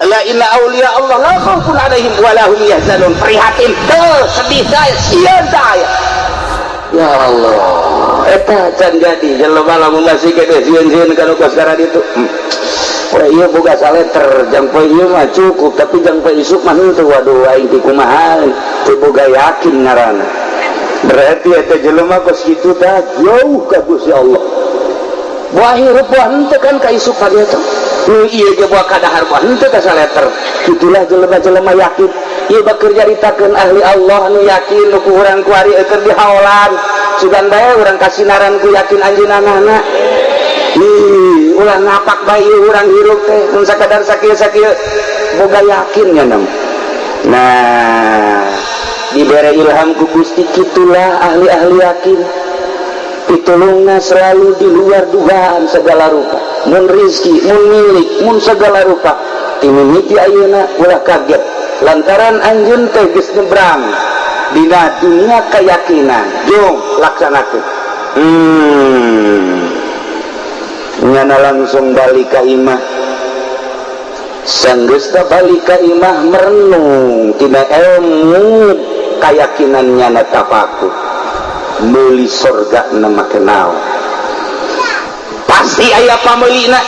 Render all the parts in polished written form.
la inna auliya Allah la khaufun alaihim wa lahum yahzanun. Prihatin sedih saya sieun saya ya Allah eta can jadi jelema lamun masih gede sieun-sieun kana kaskara ditu wah ieu boga saleter jang poe ieu mah cukup tapi jang poe isuk mah henteu waduh aing ti kumaha teu boga yakin ngaranna berarti eta jelema kos kitu tah jauh ka Gusti Allah buah hirup buah henteu kan ka isuk ka dieu teh nu ieu ge buah kadahar buah henteu ka saleter kitulah jelema-jelema yakin ieu bekerja ditakeun ahli Allah anu yakin nu ku urang ku ari keur dihaolan sugan bae urang kasinaran ku yakin anjeunana ulah ngapak bae urang hirup teh mun sakadar sakieu-sakieu boga yakin nya nam. Nah dibere ilham ku Gusti kitulah ahli-ahli yakin pitulungna selalu di luar dugaan segala rupa mun rizki, mun milik, mun segala rupa timimiti ayeuna ulah kaget lantaran anjeun teh geus nyebrang dina dunia keyakinan jong laksanakeun nyana langsung balik ka imah sanggeus balik ka imah merenung tina ilmu keyakinan nyana tafakur meuli sorga nama kenal pasti aya pameulina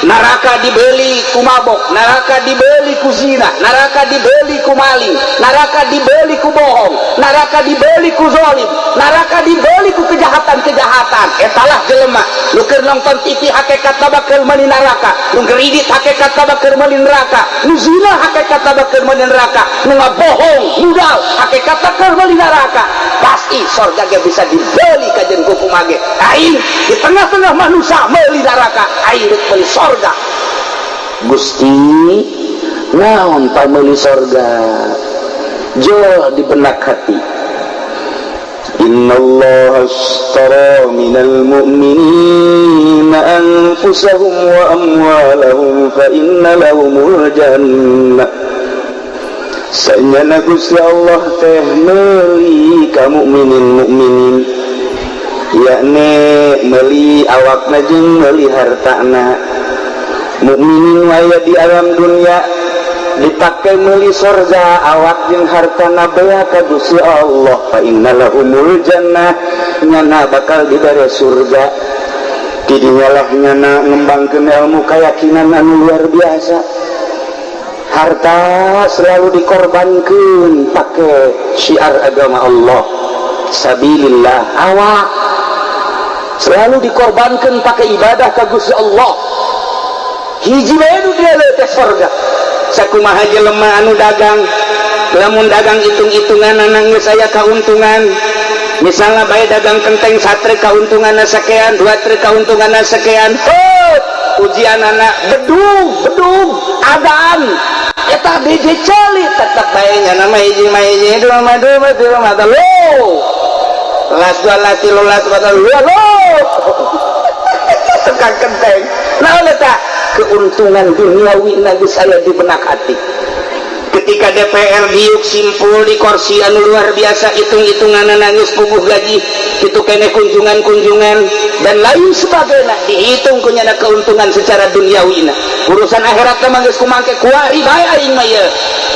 neraka dibeli ku mabok, neraka dibeli ku zina, neraka dibeli ku maling, neraka dibeli ku bohong, neraka dibeli ku zalim, neraka dibeli ku kejahatan-kejahatan. Etalah jelema nu keur nonton TV hakikatna bakal meuli neraka, nu geridit hakikatna bakal meuli neraka, nu zina hakikatna bakal meuli neraka, nu ngabohong, nudal hakikatna bakal meuli neraka. Pasti surga ge bisa dibeli ka jeung kumaha ge. Aing di tengah-tengah manusia meuli neraka, aing rek meuli surga. Gusti naon pameuli sorga jol di benak hati innallaha ashtara minal mu'minina anfusahum wa amwalahum fa inna lahumul jannah sanyana Gusti Allah teh meuli ka mukminin yakni meuli awakna jeung meuli hartana mukminin waya di alam dunia dipakai meuli surga awak jeung hartana bea ka Gusti Allah fa innalahumul jannah nyana bakal dibere surga tidinya lah nyana ngembangkeun ilmu keyakinan anu luar biasa harta selalu dikorbankeun pakai syiar agama Allah sabilillah awak selalu dikorbankeun pakai ibadah ka Gusti Allah hiji wae nu dia teh surga sakumaha jelema anu dagang lamun dagang hitung-hitungan geus aya kauntungan misalnya bae dagang kenteng satre kauntunganna sakean dua trek kauntunganna sakean ujian anak bedung adan eta biji celit tetep bae nya nama hiji dua mata lo las dua las tilu las mata lo tekan kenteng naon eta keuntungan duniawi nagi saya di benak hati ketika DPR diuk simpul di kursi anu luar biasa hitung-hitungan nangis puguh gaji itu kene kunjungan dan lain sebagainya dihitung kunyana keuntungan secara duniawi urusan akhirat mah geus kumangke kuari bae aing mah ye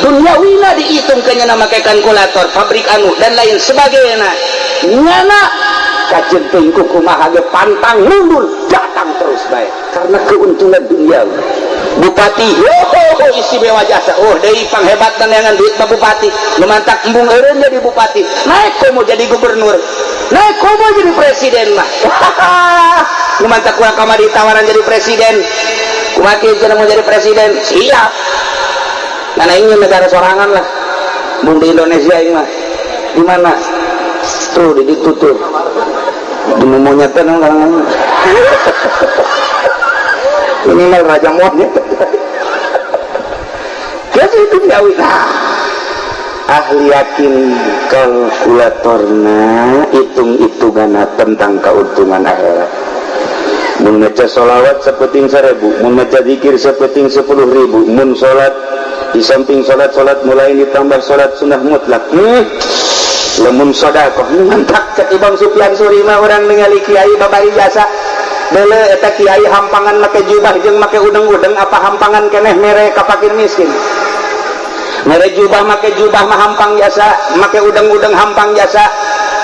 duniawi dihitung kunyana make kalkulator pabrik anu dan lain sebagainya nyana kajenteng kumaha ge pantang mundur datang terus baik karena keuntungan dunia bupati istimewa jasa deui panghebat neangan duit mah bupati memantak embung eureun jadi bupati naik komo jadi gubernur naik komo jadi presiden mah memantak kurang kamari tawaran jadi presiden kumaha kieu mau jadi presiden siap karena ini negara sorangan lah mun di Indonesia ini mah di mana tuh ditutup monyet kan ini mal raja monyet jadi itu duniawi ahli yakin kalkulatorna hitung-hitungan tentang keuntungan akhirat mun maca sholawat sapeting 1000 mun maca zikir sapeting 10.000 mun sholat di samping sholat mulai ditambah sholat sunnah mutlak lamun sedekah mantap cek Ibang Sufyan Suri mah orang ningali kiai babari jasa bele eta kiai hampangan make jubah jeung make udeng-udeng apa hampangan keneh mere ka fakir miskin. Mere jubah make jubah mah hampang jasa, make udeng-udeng hampang jasa.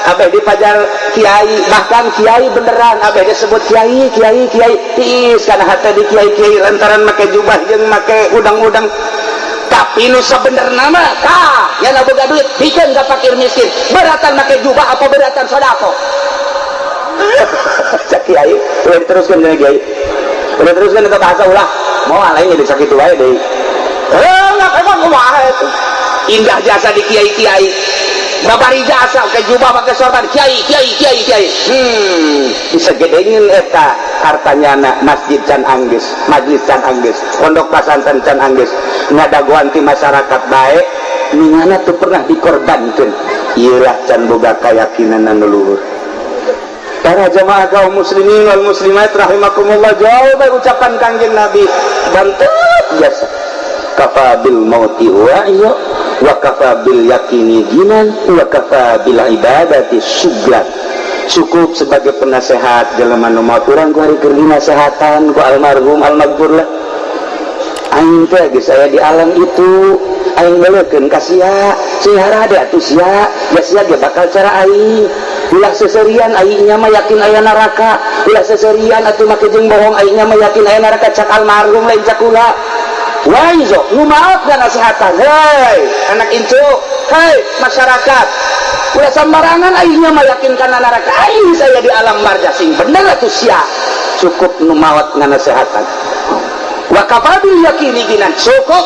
Abeh dipajar kiai, bahkan kiai beneran abeh disebut kiai tiis kana hate di kiai lantaran make jubah jeung make udeng-udeng. Tapi nu sabenerna mah tah nya boga duit pikeun ka fakir miskin. Beratan make jubah apa beratan sedekah? Cak kiai, udah diteruskan dengan kiai. Udah teruskan ke bahasa ulah. Mau lain jadi sakit wae deui. Enggak emang kumaha itu. Indah jasa di kiai-kiai. Babari jasa ke jubah pakai sorban kiai. Bisa gedeungin eta hartanya anak Masjid Can Anggis, Majlis Can Anggis, Pondok Pesantren Can Anggis. Ngadaguan ti masyarakat baik, ningana tuh pernah dikorbankeun. Ieu lah can boga keyakinan anu luhur. Para jamaah kaum muslimin wal muslimat rahimakumullah, jauh baik ucapan Kangjeng Nabi bantut jasa kafa bil mauti wa'ya wa kafa bil yakini ginan wa kafa bil ibadati syuglan. Cukup sebagai penasehat jelema nu maut urang ku hari keur dinasehatan ku almarhum almaghfur lah. Aing teh geus aya di alam itu, aing meulekeun ka sia, sihara ada atuh sia, ya sia ge bakal cara aing. Ulah seserian aingnya mah yakin aya neraka, ulah seserian atuh make jeung bohong aingnya mah yakin aya neraka, cak almarhum lain cak ulah. Waizo nu maot dan nasihatan, hei anak incu, hei masyarakat, ulah sembarangan aingnya mah yakin kana neraka, aing saya di alam barza sing bener atuh sia. Cukup nu maot ngan nasihatan. Wa kafabil yakini ginan, cukup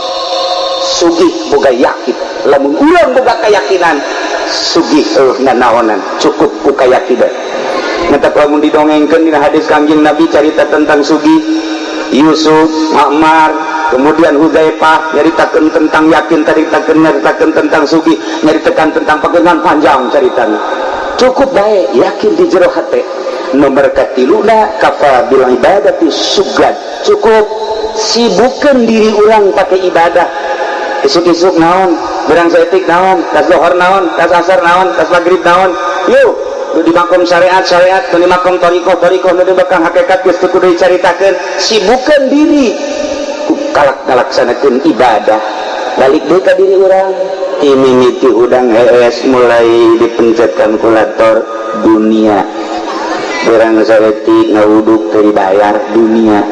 sugih boga yakin. Lamun urang boga keyakinan sugih nganaonan cukup ku keyakinan. Mata lamun didongengkeun dina hadis Kangjeng Nabi cerita tentang sugih Yusuf, Ma'mar, kemudian Hudzaifah nyaritakeun tentang yakin, nyaritakeun tentang sugih, nyaritakeun tentang pegangan panjang ceritana. Cukup bae yakin di jero hate. Nomor katiluna kafa bil ibadati sugad. Cukup sibukkeun diri urang pakai ibadah. Isuk-isuk naon, berang setik naon, tas lohor naon, tas asar naon, tas maghrib naon. Yuk, nu di makom syariat, nu di makom toriko, nu di bakang hakikat geus teu kudu dicaritakeun. Sibukkeun diri ku ngalaksanakeun ibadah. Balik deui ka diri urang. Mimiti udang hees mulai dipencetkan kulator dunia. Berang setik ngawuduk teu dibayar dunia.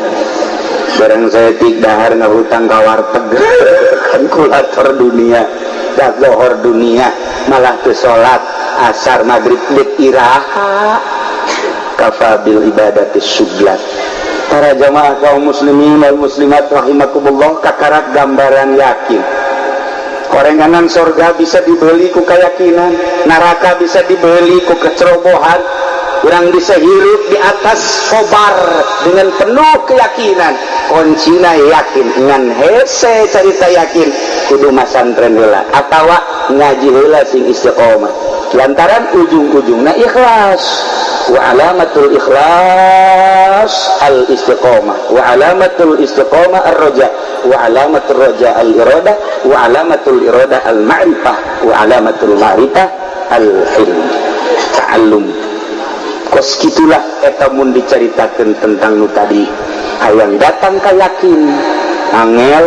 Barang saya tik dahar ngahutang kawarteg kalkulator dunia, dak zohor dunia, malah ke sholat asar maghrib dek iraha kafabil ibadati syuglat. Para jamaah kaum muslimin wal muslimat rahimakumullah, kakarak gambaran yakin. Korenganan sorga bisa dibeli ku keyakinan, neraka bisa dibeli ku kecerobohan. Orang bisa hirup di atas kobar dengan penuh keyakinan. Kuncina yakin ngan hese cerita yakin kudu masantren heula atawa ngaji heula sing istiqomah. Lantaran ujung-ujungna ikhlas. Wa alamatul ikhlas al istiqomah, wa alamatul istiqomah ar-raja, wa alamatul raja al irada, wa alamatul irada al ma'rifah, wa alamatul ma'rifah al ilm. Ta'allum. Kos gitulah eta mun diceritakeun tentang nu tadi hayang datang ka yakin angel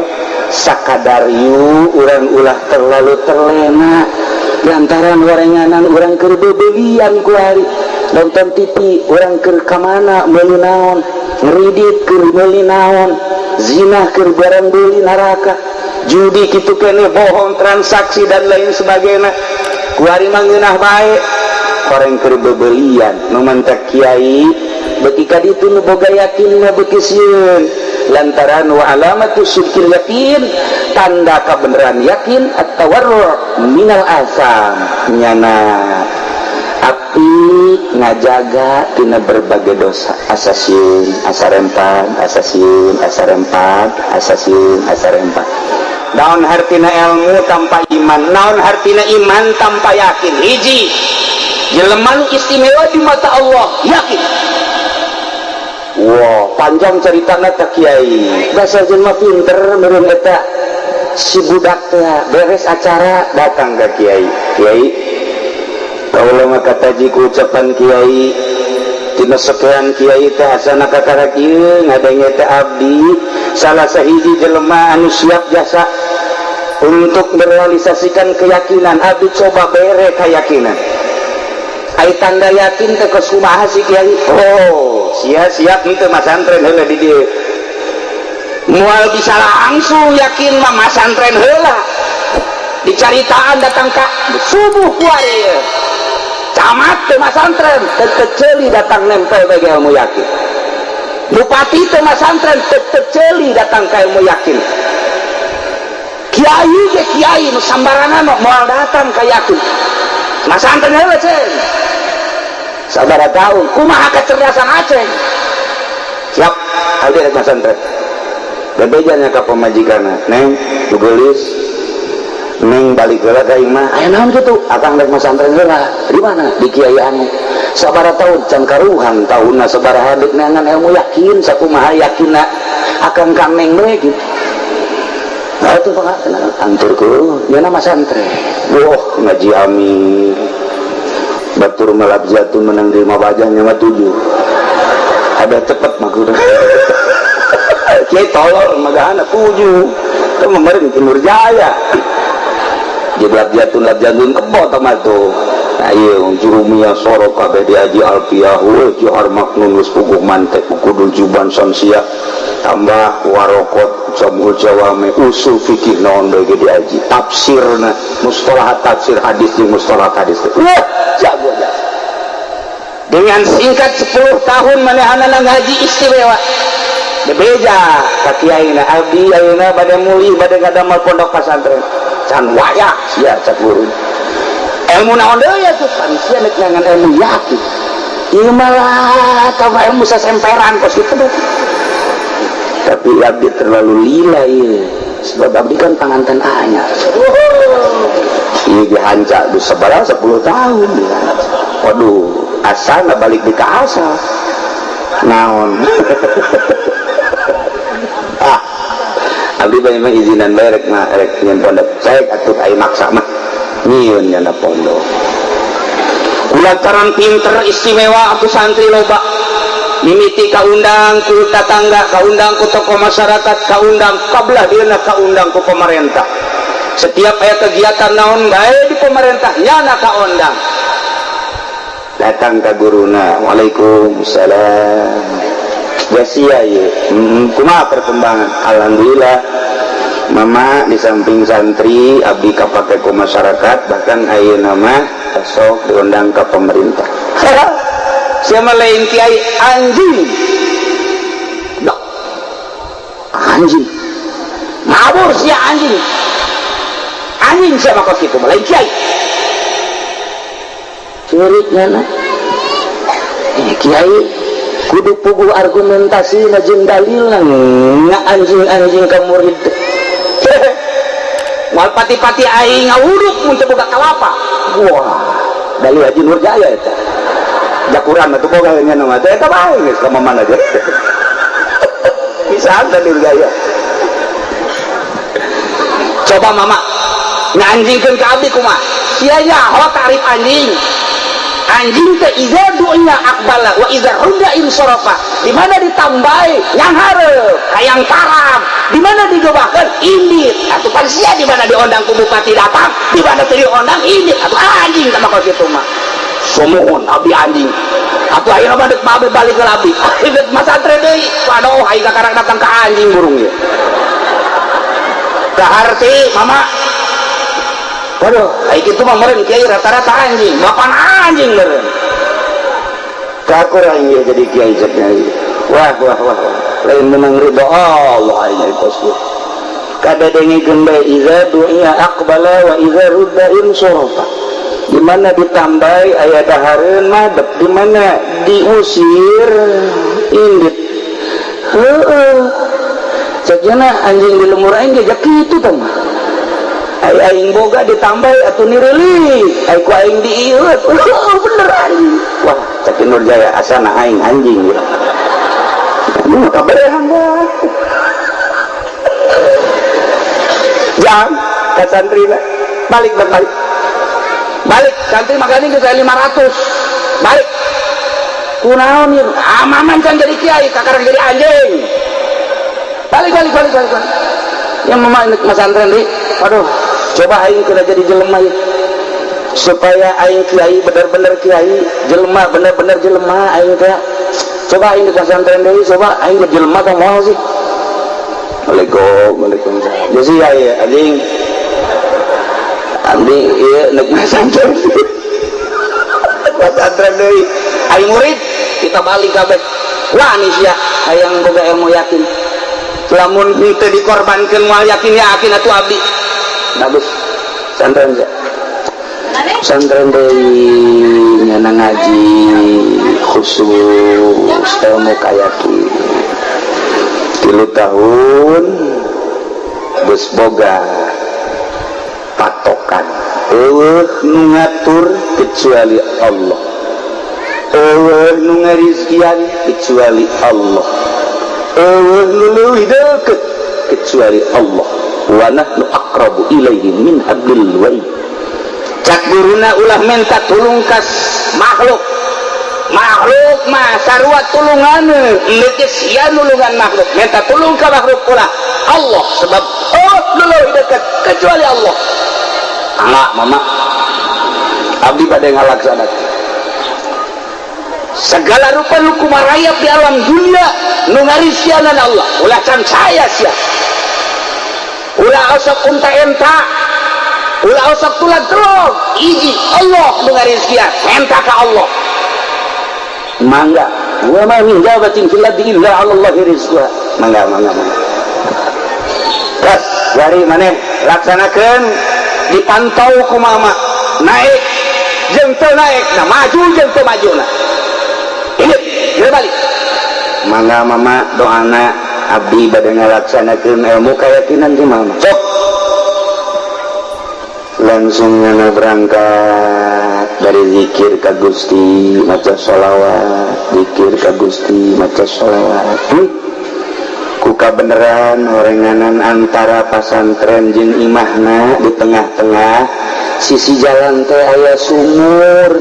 sakadar yu urang ulah terlalu terlena lantaran warenganan urang keur bebelian ku hari nonton TV urang keur ka mana meuli naon ngridit keur meuli naon zina keur barang beli neraka judi kitu keneh bohong transaksi dan lain sebagainya ku hari mah ngeunah bae orang keur bebelian nu mantak kiai beuki ka ditu nu boga yakin mah beuki sieun lantaran wa alamatu syirkil yakin tanda kebenaran yakin at-tawarru' minal asam nyana api ngajaga tina berbagai dosa asasieun asarempat asasieun asarempat asasieun asarempat. Naon hartina ilmu tanpa iman, naon hartina iman tanpa yakin. Hiji jelema nu istimewa di mata Allah yakin. Wow, panjang ceritana tak kiai. Dasar jelema pinter meureun eta si budak teh beres acara datang ke kiai. Kiai, kaula mah kataji ku ucapan kiai tina sekian kiai teh asana kakara kieu ngadenge teh abdi salah sahiji jelema anu siap jasa untuk merealisasikan keyakinan. Abdi coba bere keyakinan ai tanda yakin teh geus kumaha si kiai. Oh siap itu mas santren heula di dieu moal bisa langsung yakin mah mas santren heula dicaritaan datang ka subuh kuari camat teh mas santren teteceli datang nempel bagi ilmu yakin. Bupati teh mas santren teteceli datang ka ilmu yakin. Kiai ge kiai nu sambaranna moal datang ka yakin. Mas santren heula cen sabaraha taun kumaha kecerdasan aceh siap hadir mas santren bebejanya ka pemajikanna neng tugelis neng balik heula ka imah aya naon kitu akang rek mas santren heula di mana di kiai anu sabaraha taun can karuhan taunna sabaraha deuk neangan ilmu yakin sakumaha yakinna akang ka neng we gitu. Nah itu pengajian anturku ya nama santren wah ngaji amin batur malab jatuh menang 5 bajanya mah 7 ada cepet mah kudu kiai tolol magahana 7 itu meureun Timur Jaya jeblak jatun lab jantun kebo tama tuh ayo jurumia sorok kabeh diaji alfiah we johar maknun geus puguh mantek kudul juban samsia tambah warokot samul jawame usul fikih naon bae diaji tafsirna mustalahat tafsir hadis jeung mustalahat hadis wah jago jasa dengan singkat 10 tahun manehana ngaji istimewa bebeja ka kiaina abdi ayeuna bade muli bade ngadamel pondok pesantren can waya sia cak guru ilmu naon deui atuh kan sia nek ngangan ilmu yakin ieu malah ka ilmu sasemperan kos kitu tapi abdi terlalu lila ieu sebab abdi kan panganten anyar ieu ge hanca geus sabaraha 10 tahun waduh asalna balik di ka asal naon abdi bae mah izinan bae rek nyen pondok sae atuh ai maksa mah nyieun nya pondok kulantaran pinter istimewa aku santri loba mimiti kaundang ku tetangga kaundang ku tokoh masyarakat kaundang kabelah dieuna kaundang ku pemerintah setiap aya kegiatan naon bae di pemerintah nyana kaundang datang ka guruna waalaikumsalam sia ya kumaha perkembangan alhamdulillah mama di samping santri abdi kapake ku masyarakat bahkan ayeuna mah sok diundang ke pemerintah siapa lain kiai anjing dok anjing ngawur sia anjing siapa kos kitu lain kiai curignya na kiai kudu puguh argumentasi na jeung dalil nga anjing ka murid moal pati-pati aing ngawuruk mun teu boga kalapa wah dalil Haji Nurjaya eta jakuran atuh boga nya mah teh eta bae geus ka mamana aja bisa dalil Nurjaya coba mama nganjingkeun ka abdi kumaha sia nyaho tarif anjing teh iza du'nya akbala wa iza runda insorofa dimana ditambahi yang hareup hayang karam dimana digobahkeun indit atuh pan sia dimana diondang ku bupati datang dimana teu diondang indit atuh anjing sama kos kitu mah somohon abdi anjing atuh ayeuna mah deuk babe balik ke abdi deuk masantren deui waduh aing kakarang datang ka anjing burung ieu kaharti mama waduh, kayak gitu mah meren kiai rata-rata anjing, bapan anjing meren. Kakurang ya jadi kiai ceknya. Wah, lain menang ridho Allah ini posku. Kada dengikeun bae iza du'ya aqbala wa iza rudda insorofa. Di mana ditambahi aya dahareun madep, di mana diusir indit. Heeh. Cekna anjing di lemur aing ge kitu tah mah. Aing boga ditambah atau nireli aing ku aing diiut bener anjing wah cek Nurjaya asana aing anjing ya nu kaberehan mah jam ka santrina balik santri magani geus 500 balik kunaon ieu amaman can jadi kiai kakarang jadi anjing balik yang mama ini masantren di aduh coba aing kena jadi jelema ya supaya aing kiai bener-bener kiai jelema bener-bener jelema aing teh coba aing di pesantren deui coba aing jelema teh moal sih Waalaikumsalam jadi ya anjing abdi ieu neuk pesantren pesantren deui aing murid kita balik kabeh wani sia hayang boga ilmu yakin lamun teu dikorbankeun moal yakin atuh abdi bagus pesantren sia pesantren deui nyana ngaji khusus ilmu kayakin 3 tahun geus boga patokan eueuh nu ngatur kecuali Allah eueuh nu ngarizkian kecuali Allah eueuh nu leuwih deukeut kecuali Allah wa nahnu aqrabu ilaihi min hablil warid cak guruna ulah minta tulung kas makhluk mah sarua tulungan leukis ya nulungan makhluk minta tulung ka makhluk ulah Allah sebab leuwih dekat kecuali Allah angga mama abdi bade ngalaksanakeun segala rupa nu kumarayap di alam dunia nu ngarisianan Allah ulah can saya sia ulah osok unta enta ulah osok tulang telur iji Allah nu ngarizkian enta ka Allah mangga wa ma min jabatin fil ardi illa 'ala Allahi rizquha mangga terus dari maneh laksanakeun dipantau ku mama naik jeung teu naik nah maju jeung teu majuna ini balik mangga mama doana abdi bade ngalaksanakeun ilmu keyakinan di mama sok langsung nyana berangkat dari zikir ka Gusti maca sholawat zikir ka Gusti maca sholawat ku kabeneran orenganan antara pasantren jeung imahna di tengah-tengah sisi jalan teh aya sumur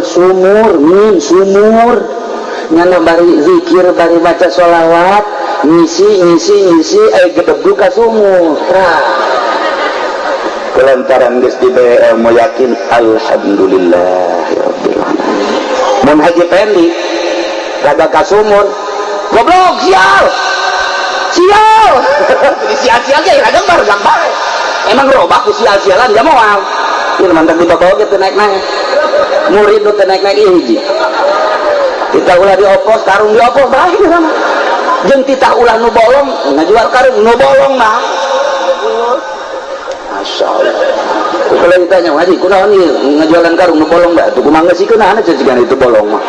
nyana bari zikir bari maca sholawat ngisi aya gedebgu ka sumur kelantaran geus dibere ilmu yakin alhamdulillah ya rabbil alamin mun haji pendi rada ka sumur goblok sial di sial-sial ge rada barudak bae emang robah ku sial-sialan ya moal ieu mantap dibawa ge teu naik-naik murid nu teu naik-naik ieu hiji kita ulah diopos karung diopos bae sama jeung titah ulah nu bolong ngajual karung nu bolong mah masyaallah kalau ditanya ngaji kunaon ieu ngajualan karung nu bolong da tuh kumaha ngasikeun ana cicigan itu bolong mah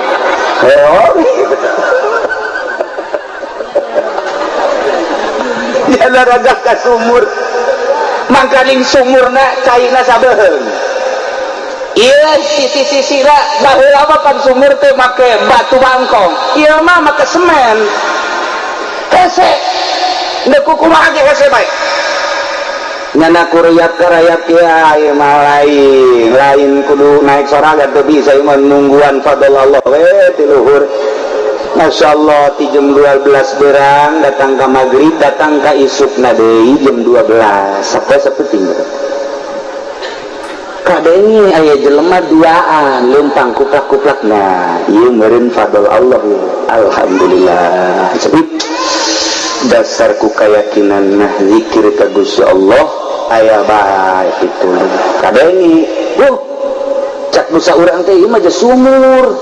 ya raga ka sumur mangkaling sumurna caina sabeheung ieu sisi-sisina baheula mah kan sumur teh make batu bangkong ieu mah make semen hese neuk kumaha ge hese bae nyana kurayap karayap ya ieu mah lain kudu naik soraga teu bisa ieu mah nungguan fadl Allah we ti luhur masyaallah ti jam 12 berang datang ka magrib datang ka isukna deui jam 12 sampai saeuting kadenge aya jelema duaan leumpang kuplak-kuplak nah ieu meureun fadl Allah alhamdulillah jadi dasar ku keyakinan nah zikir ka Gusti Allah aya bae kitu kadenge cak nu saurang teh ieu mah just sumur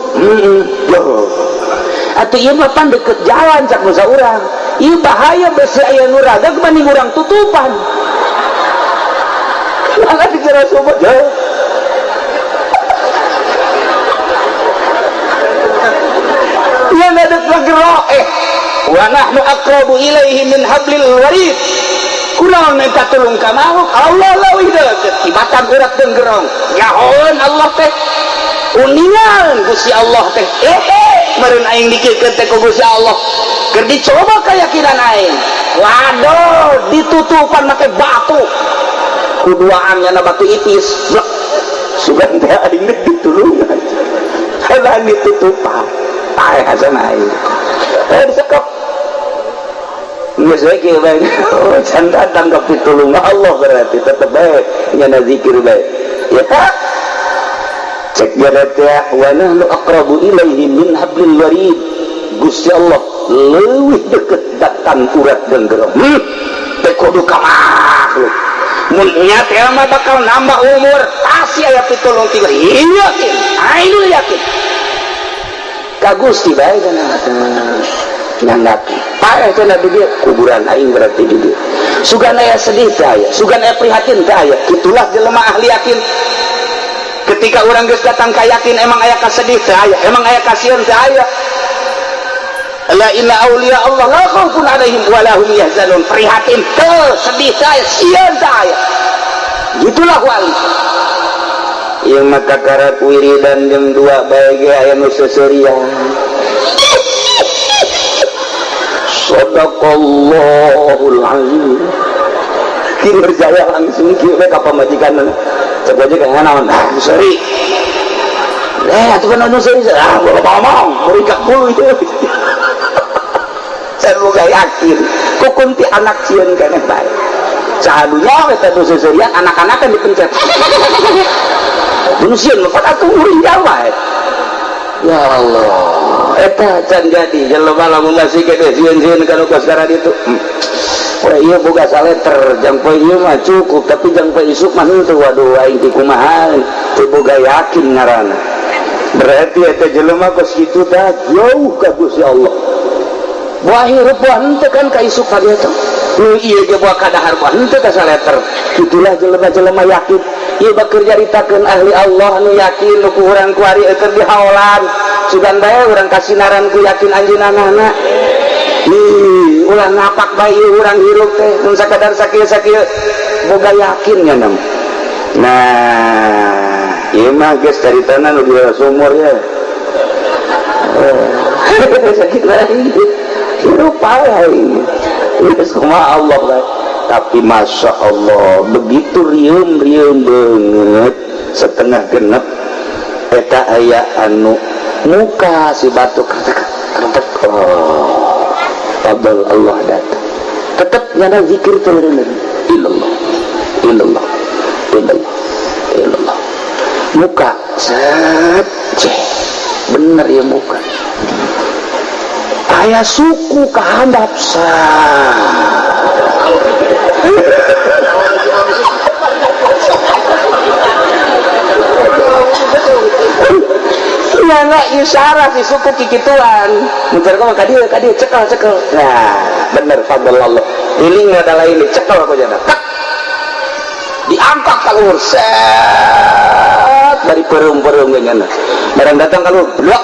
atuh ieu mah pan deket jalan cak nu saurang ieu bahaya besi aya nu raga mending urang tutupan angkat dikira sumur jauh ieu ngadeg nggerok wa nahnu aqrabu ilaihi min hablil warid kunaon minta tulung ka makhluk Allah leuwih deukeut tibatan urat jeung gerong nyahoeun Allah teh uningan Gusti Allah teh meureun aing dikeukkeun teh ku Gusti Allah keur dicoba keyakinan aing waduh ditutupan make batu kuduaan nyana batu ipis sugan teh aing ditulungan halan ditutupan paeh asana ieu disekep geus we kieu bae can datang ka pitulung Allah berarti tetep bae nyana zikir bae ya cek jadatnya wa nahnu aqrabu ilaihi min hablil warid. Gusti Allah leuwih deukeut datang urat geunggeureum teh kudu ka makhluk mun nya teh mah bakal nambah umur pasti aya pitulung tiga yakin ainu yakin ka Gusti bae kana nyanggapi paeh teh di dieu kuburan aing berarti di dieu sugan aya sedih teh aya sugan aya prihatin teh aya kitulah jelema ahli yakin. Ketika orang geus datang ka yakin emang aya kasedih teh aya emang aya kasihan teh aya la inna auliya Allah la khaufun alaihim wa la hum yahzanun prihatin teh sedih teh aya sieun teh aya gitulah wali ieu mah kakarak wiridan jam 2 bae ge aya nu seserian sadaqallahul azim kinerjaya langsung kieu ka pamajikanna coba aja kayak naon sorry atuh kan anu sorry bola ngomong murikat dulu itu saya boga yakin kukunti anak cieun keneh bae sahadunya eta nu seserian anak-anak kan dipencet sieun mah atuh muring jawa ya Allah eta can jadi jelema lamun masih gede sieun-sieun kana kaskara ditu iya boga saleter jang poe ieu mah cukup tapi jang poe isuk mah henteu waduh aing ti kumaha teu boga yakin ngaranna berarti eta jelema kos kitu tah jauh ka Gusti Allah buah hirup buah henteu kan ka isuk ka dieu teh nu ieu ge buah ka dahar buah henteu ka saleter kitulah jelema-jelema yakin ieu bakeur jaritakeun ahli Allah anu yakin nu ku urang ku ari keur dihaolan sugan bae urang kasinaran ku yakin anjeunna ulah ngapak bayi urang hirup teh mun sakadar sakieu-sakieu boga yakin nya nam nah ieu mah geus caritana nu di sumur ya sakit lagi hirup aing geus kumaha Allah bae tapi masya Allah begitu rieum-rieum banget setengah genep eta aya anu muka si batuk fadl Allah datang tetap nyana zikir terus illallah illallah illallah illallah muka set bener ya muka aya suku kahandap nyana isyarat si suku kikituan muncul kau kadieu cekel nah bener fadl Allah ini nggak ada lain cekel aku jana tak diangkat kalur set dari perung-perung nyana barang datang kalur blok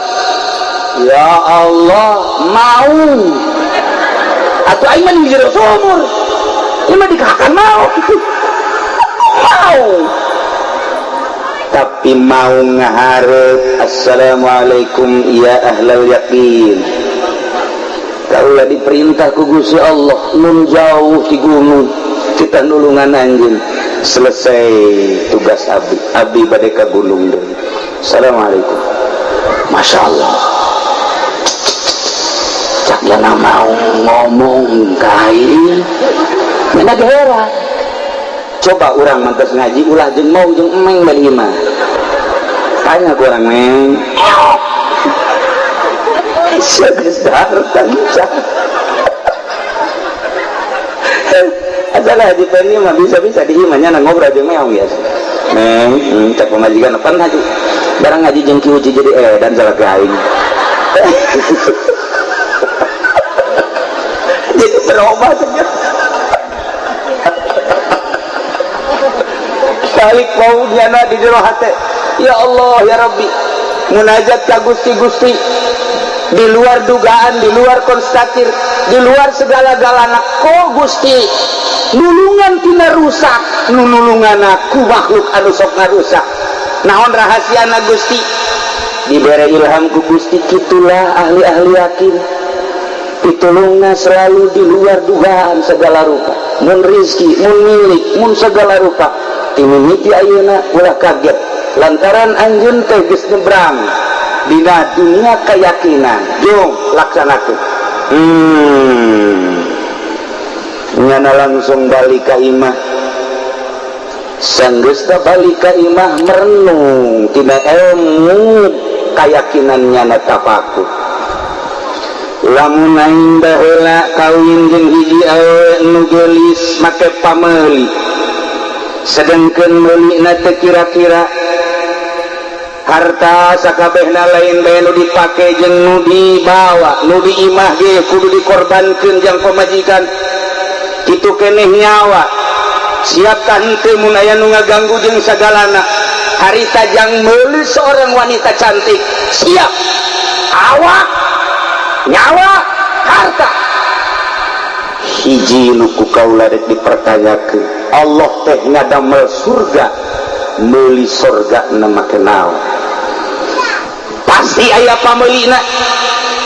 ya Allah mau atau aing mah di jero sumur ieu mah dikahakan mau tapi mau ngaharep assalamualaikum ya ahlal yakin kaulah diperintah ku Gusti Allah nun jauh di gunung kita nulungan anjeun selesai tugas abdi bade ka gunung deui assalamualaikum masya Allah cak yana mau ngomong kain mana heran coba orang mantas ngaji ulah jeung mau jeung emeng bari mah tanya ku urang meng segesar tancah asal haji tani mah bisa-bisa diimanya ngobrol jeung meong biasa meng cak pamajikan apa haji barang ngaji jeung kieu jadi edan salah aing jadi berubah saja balik mau nyana di jero hate ya Allah ya Rabbi munajat ka Gusti di luar dugaan di luar konstatir di luar segala-galana ko Gusti nulungan tina rusak nulungan aku makhluk anu sok ngarusak naon rahasiana Gusti dibere ilham ku Gusti kitulah ahli-ahli yakin pitulungna selalu di luar dugaan segala rupa mun rizki mun milik mun segala rupa timimiti ayeuna ulah kaget lantaran anjeun teh geus nyebrang dina dunia keyakinan jong laksanakeun nyana langsung balik ka imah sanggeus da balik ka imah merenung tina ilmu keyakinan nyana tafakur lamun aing baheula kawin jeung hiji awewe nu geulis make pameuli sedengkeun meulina teu kira-kira harta sakabehna lain bae nu dipake jeung nu dibawa nu diimah ge kudu dikorbankeun jang pamajikan kitu keneh nyawa siapkan henteu mun aya nu ngaganggu jeung sagalana harita jang meuli seorang wanita cantik siap awak nyawa harta hiji nu ku kaula rek dipertanyakeun Allah teh ngadamel surga meuli surga na make naon pasti aya pameulina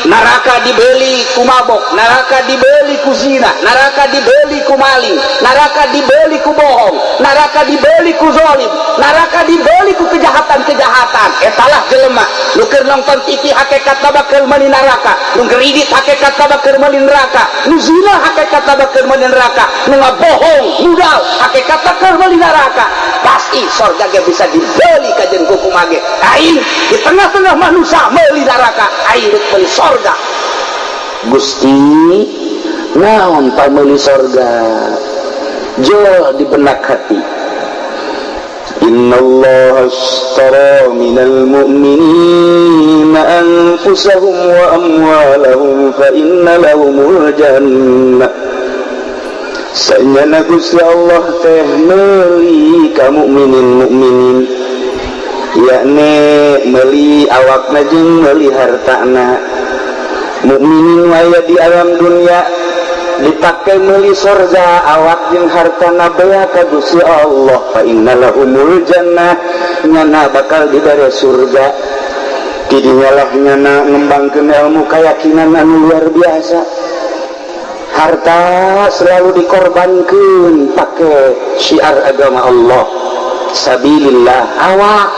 neraka dibeli ku mabok neraka dibeli ku zina neraka dibeli ku maling neraka dibeli ku bohong neraka dibeli ku zalim neraka dibeli ku kejahatan-kejahatan etalah jelema nu keur nonton TV hakikatna bakal meuli neraka nu geridit hakikatna bakal meuli neraka nu zina hakikatna bakal meuli neraka nu ngabohong budal hakikatna bakal meuli neraka pasti surga ge bisa dibeli ka jeung kumaha ge aing di tengah-tengah manusia meuli neraka aing rek meuli surga Gusti naon pameuli surga jual di benak hati innallaha ashtara minal mu'minina anfusahum wa amwalahum fa inna lahumul jannah sanyana Gusti Allah teh meuli ka mukminin yakni meuli awakna jeung meuli hartana mukminin aya di alam dunia dipakai meuli surga awak jeung hartana bea ka Gusti Allah fa innalahumul jannah nyana bakal dibere surga tidinya lah nyana ngembangkeun ilmu keyakinan anu luar biasa harta selalu dikorbankeun pakai syiar agama Allah sabilillah awak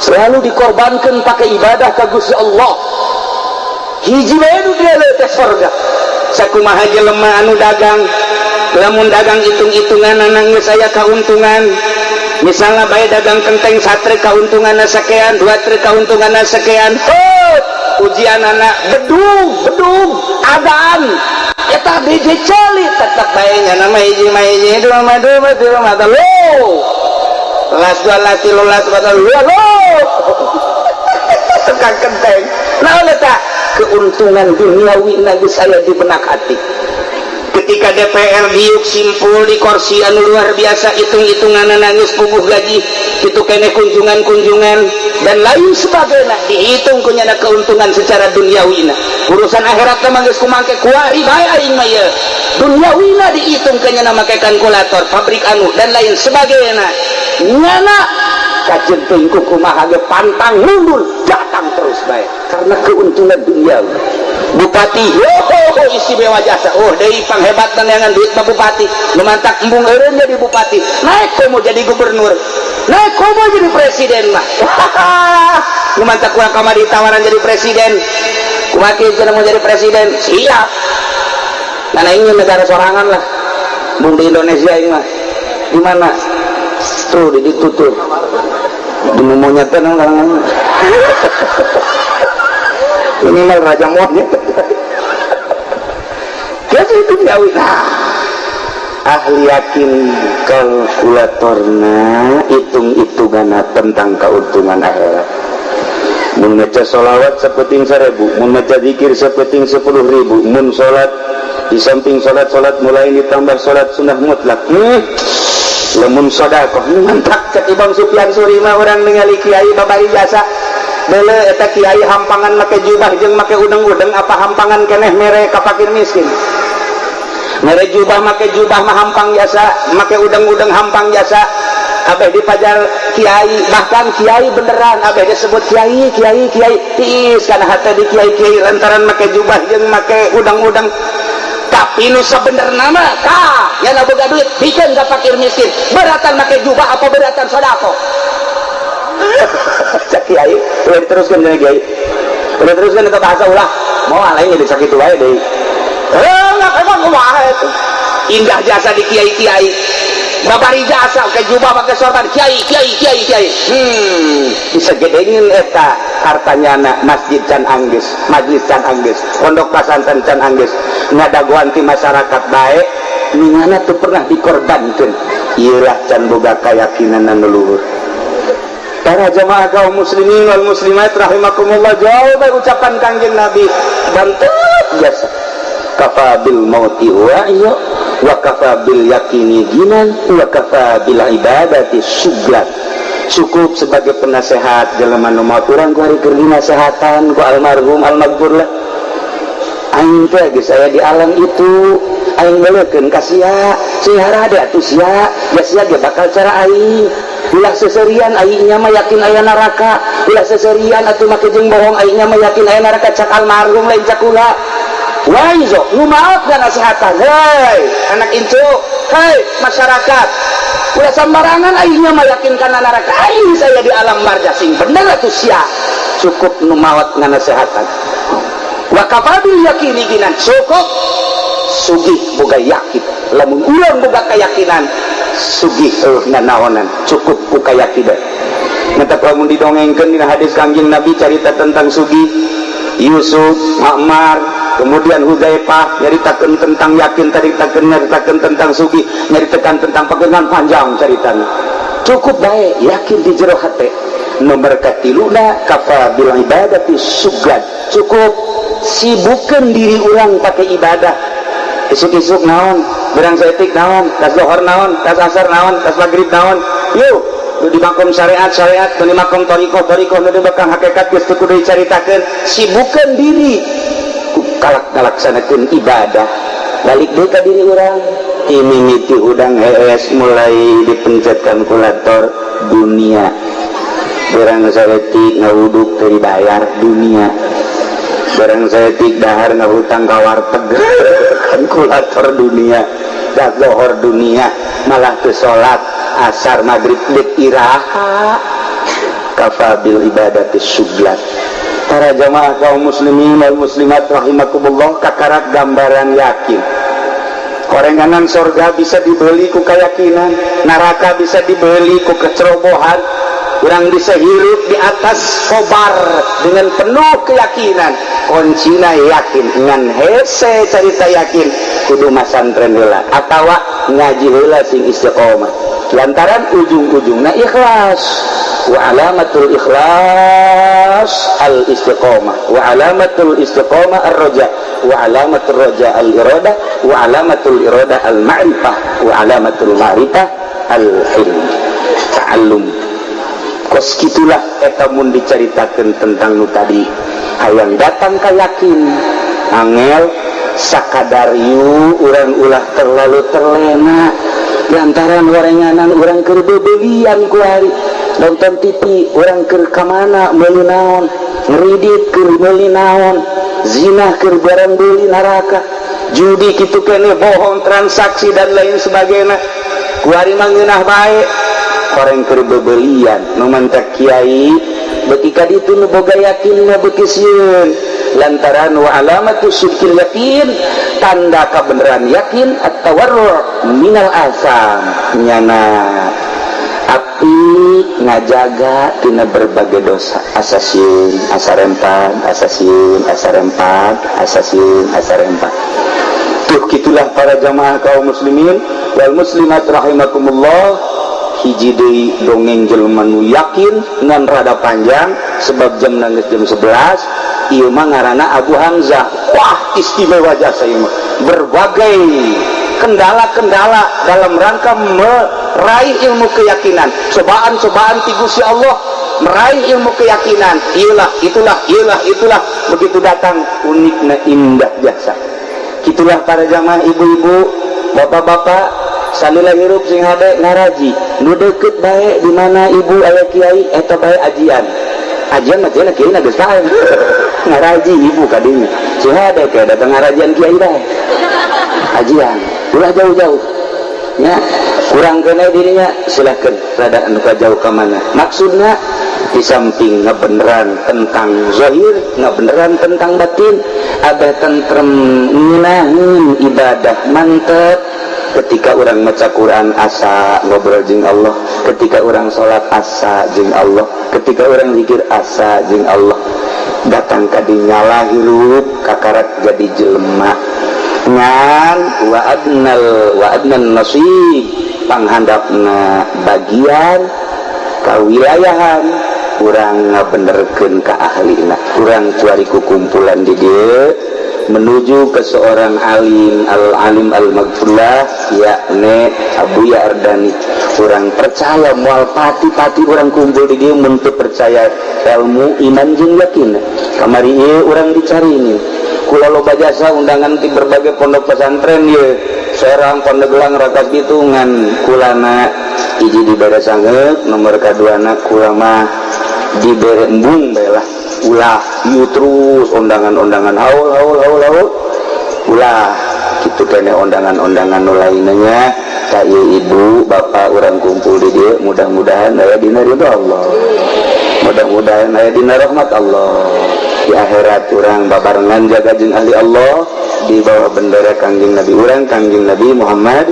selalu dikorbankeun pakai ibadah ka Gusti Allah hiji bae nu dieu teh surga sakumaha jelema anu dagang lamun dagang hitung-hitungan geus aya kauntungan misalnya bae dagang kenteng satre kauntunganna sakean dua trek kauntunganna sakean ujian anak bedung adaan eta biji celit tetep bae nya nama hiji dua madu lo las dua las tilu las badal lo tekan kenteng naon eta keuntungan duniawi nagi saya di benak hati ketika DPR diuk simpul di kursi anu luar biasa hitung-hitungan nangis puguh gaji itu kene kunjungan dan lain sebagainya dihitung kunyana keuntungan secara duniawi urusan akhirat mah geus kumangke kuari bae aing mah ye duniawi dihitung kunyana make kalkulator pabrik anu dan lain sebagainya nyana kajenteng kumaha ge pantang mundur datang terus baik karena keuntungan duniawi bupati istimewa jasa deui panghebat neangan duit mah bupati memantak embung eureun jadi bupati naik komo jadi gubernur naik komo jadi presiden mah memantak kurang kamari tawaran jadi presiden kumaha kieu mau jadi presiden siap karena ini negara sorangan lah mun di Indonesia ini mah di mana tuh ditutup monyet kan ini mah raja monyet jadi itu duniawi ahli yakin kalkulatorna hitung-hitungan tentang keuntungan akhirat mun maca sholawat sapeting 1000 mun maca zikir sapeting 10.000 mun salat di samping salat mulai ditambah salat sunnah mutlak lamun sedekah mantap cek Ibang Sufyan Suri mah orang ningali kiai babari jasa beule eta kiai hampangan make jubah jeung make udeng-udeng apa hampangan keneh mere ka fakir miskin mere jubah make jubah mah hampang jasa make udeng-udeng hampang jasa abeh dipajar kiai bahkan kiai beneran abeh disebut kiai tiis kana hate di kiai lantaran make jubah jeung make udeng-udeng tapi nu sabenerna mah tah nya boga duit bikin ka fakir miskin beratan make jubah apa beratan sedekah cak kiai udah diteruskan dari kiai udah teruskan ke bahasa ulah mau lain jadi sakit wae deh enggak emang kumaha itu indah jasa di kiai-kiai babari jasa ke jubah pakai sorban kiai bisa gedengin eta hartanya anak masjid can anggis majlis can anggis pondok pesantren can anggis ngadaguan ti masyarakat baik ningana tuh pernah dikorbankan iyalah can boga keyakinan anu luhur. Para jamaah kaum muslimin wal muslimat rahimakumullah, jauh baik ucapan kanjeng Nabi bantut biasa kafa bil mauti wa'ya wa kafa bil yakini ginan wa kafa bil ibadati syuglan. Cukup sebagai penasehat jelema nu maut urang ku hari keur dinasehatan ku almarhum almaghfur lah aing teh geus aya di alam itu aing meulekeun ka sia sihara ada atuh sia ya sia ge bakal cara aing ulah seserian aingnya mah yakin aya neraka ulah seserian atuh make jeung bohong aingnya mah yakin aya neraka cak almarhum lain cak ulah waizo nu maot dan nasihatan hei anak incu hei masyarakat ulah sambarangan aingnya mah yakin kana neraka aing saya di alam marja sing bener atuh sia cukup nu maot ngan nasihatan wa kafabil yakini ginan cukup sugih boga yakin lamun urang boga keyakinan sugih nanaonan cukup ku keyakinan mata lamun didongengkeun dina hadis kanjeng Nabi cerita tentang sugih Yusuf Ma'mar kemudian Hudzaifah nyaritakeun tentang yakin nyaritakeun tentang sugih nyaritakeun tentang pegangan panjang ceritanya cukup bae yakin di jero hate nomor katiluna kafa bil ibadati sugad cukup sibukkan diri orang pakai ibadah isuk-isuk naon berang setik naon tas lohor naon tas asar naon tas maghrib naon yuk nu di makom syariat nu di makom toriko nu di bakang hakikat geus teu kudu dicaritakeun sibukkan diri ku ngalaksanakeun ibadah balik deui ka diri urang mimiti udang hees mulai dipencet kalkulator dunia berang setik ngawuduk teu dibayar dunia barang saya tik dahar ngahutang ka warteg kalkulator dunia dak lohor dunia malah teu salat asar maghrib dek iraha kafabil ibadati syuglat. Para jamaah kaum muslimin wal muslimat rahimakumullah kakarak gambaran yakin korenganan surga bisa dibeli ku keyakinan neraka bisa dibeli ku kecerobohan orang bisa hirup di atas kobar dengan penuh keyakinan kuncina yakin ngan hese cerita yakin kudu masantren heula atawa ngaji heula sing istiqomah lantaran ujung-ujungna ikhlas wa alamatul ikhlas al istiqomah wa alamatul istiqomah ar raja wa alamatul raja al irada wa alamatul irada al ma'rifah wa alamatul ma'rifah al ilm ta'allum. Kos gitulah eta mun diceritakeun tentang nu tadi hayang datang ka yakin angel sakadar yu urang ulah terlalu terlena lantaran warenganan urang keur bebelian ku hari nonton TV urang keur ka mana meuli naon ngridit keur meuli naon zina keur barang beuli neraka judi kitu keneh bohong transaksi dan lain sebagainya ku hari mah ngeunah bae orang keur bebelian nu mantak kiai beuki ka ditu nu boga yakin mah beuki sieun lantaran wa alamatu syirkil yakin tanda kebenaran yakin at-tawarru' minal asam nyana api ngajaga tina berbagai dosa asasieun asarempan asasieun asarempan asasieun asarempan tuh gitulah para jamaah kaum muslimin wal muslimat rahimakumullah hiji deui dongeng jelema nu yakin ngan rada panjang sebab jam nangis jam 11 ieu mah ngaranna Abu Hamzah wah istimewa jasa ieu mah berbagai kendala-kendala dalam rangka meraih ilmu keyakinan cobaan-cobaan ti Gusti Allah meraih ilmu keyakinan itulah begitu datang unikna indah jasa gitulah para jamaah ibu-ibu bapak-bapak salila hirup sing hade ngaraji nu deukeut bae di mana ibu aya kiai eta bae ajian mah cenah kiai na geus bae ngaraji ibu ka dinya sing hade ke datang ngarajian kiai bae ajian ulah jauh-jauh nya kurang keneh dirinya silakeun rada anu ka jauh ka mana maksudna di samping ngebeneran tentang zahir, ngebeneran tentang batin, ada tentrem ngeunahun ibadah mantep. Ketika orang maca Quran asa ngobrol jeung Allah, ketika orang sholat asa jeung Allah, ketika orang zikir asa jeung Allah. Datang ka dinyala hirup kakarak jadi jelema ngan wa adnan nasib panghandapna bagian kawilayahan urang ngabenerkeun ka ahlina, urang cuariku kumpulan di dieu menuju ke seorang alim al-maghfurlah yakni Abu Ya'ardani. Urang percaya moal pati-pati urang kumpul di dieu mun teu percaya ilmu iman jeung yakin. Kamari ieu urang dicari ini kula loba jasa undangan di berbagai pondok pesantren ye Serang Pandeglang Rakas Bitungan kulana hiji dibere sangeuk nomor kaduana kula mah dibere embung bae lah ulah ieu terus undangan-undangan haul ulah kitu kene undangan-undangan nu lainnya ka ibu bapak urang kumpul di dieu mudah-mudahan aya dina ridho Allah, mudah-mudahan aya dina rahmat Allah. Di akhirat urang babarengan jaga jeung ahli Allah di bawah bendera Kangjeng Nabi urang Kangjeng Nabi Muhammad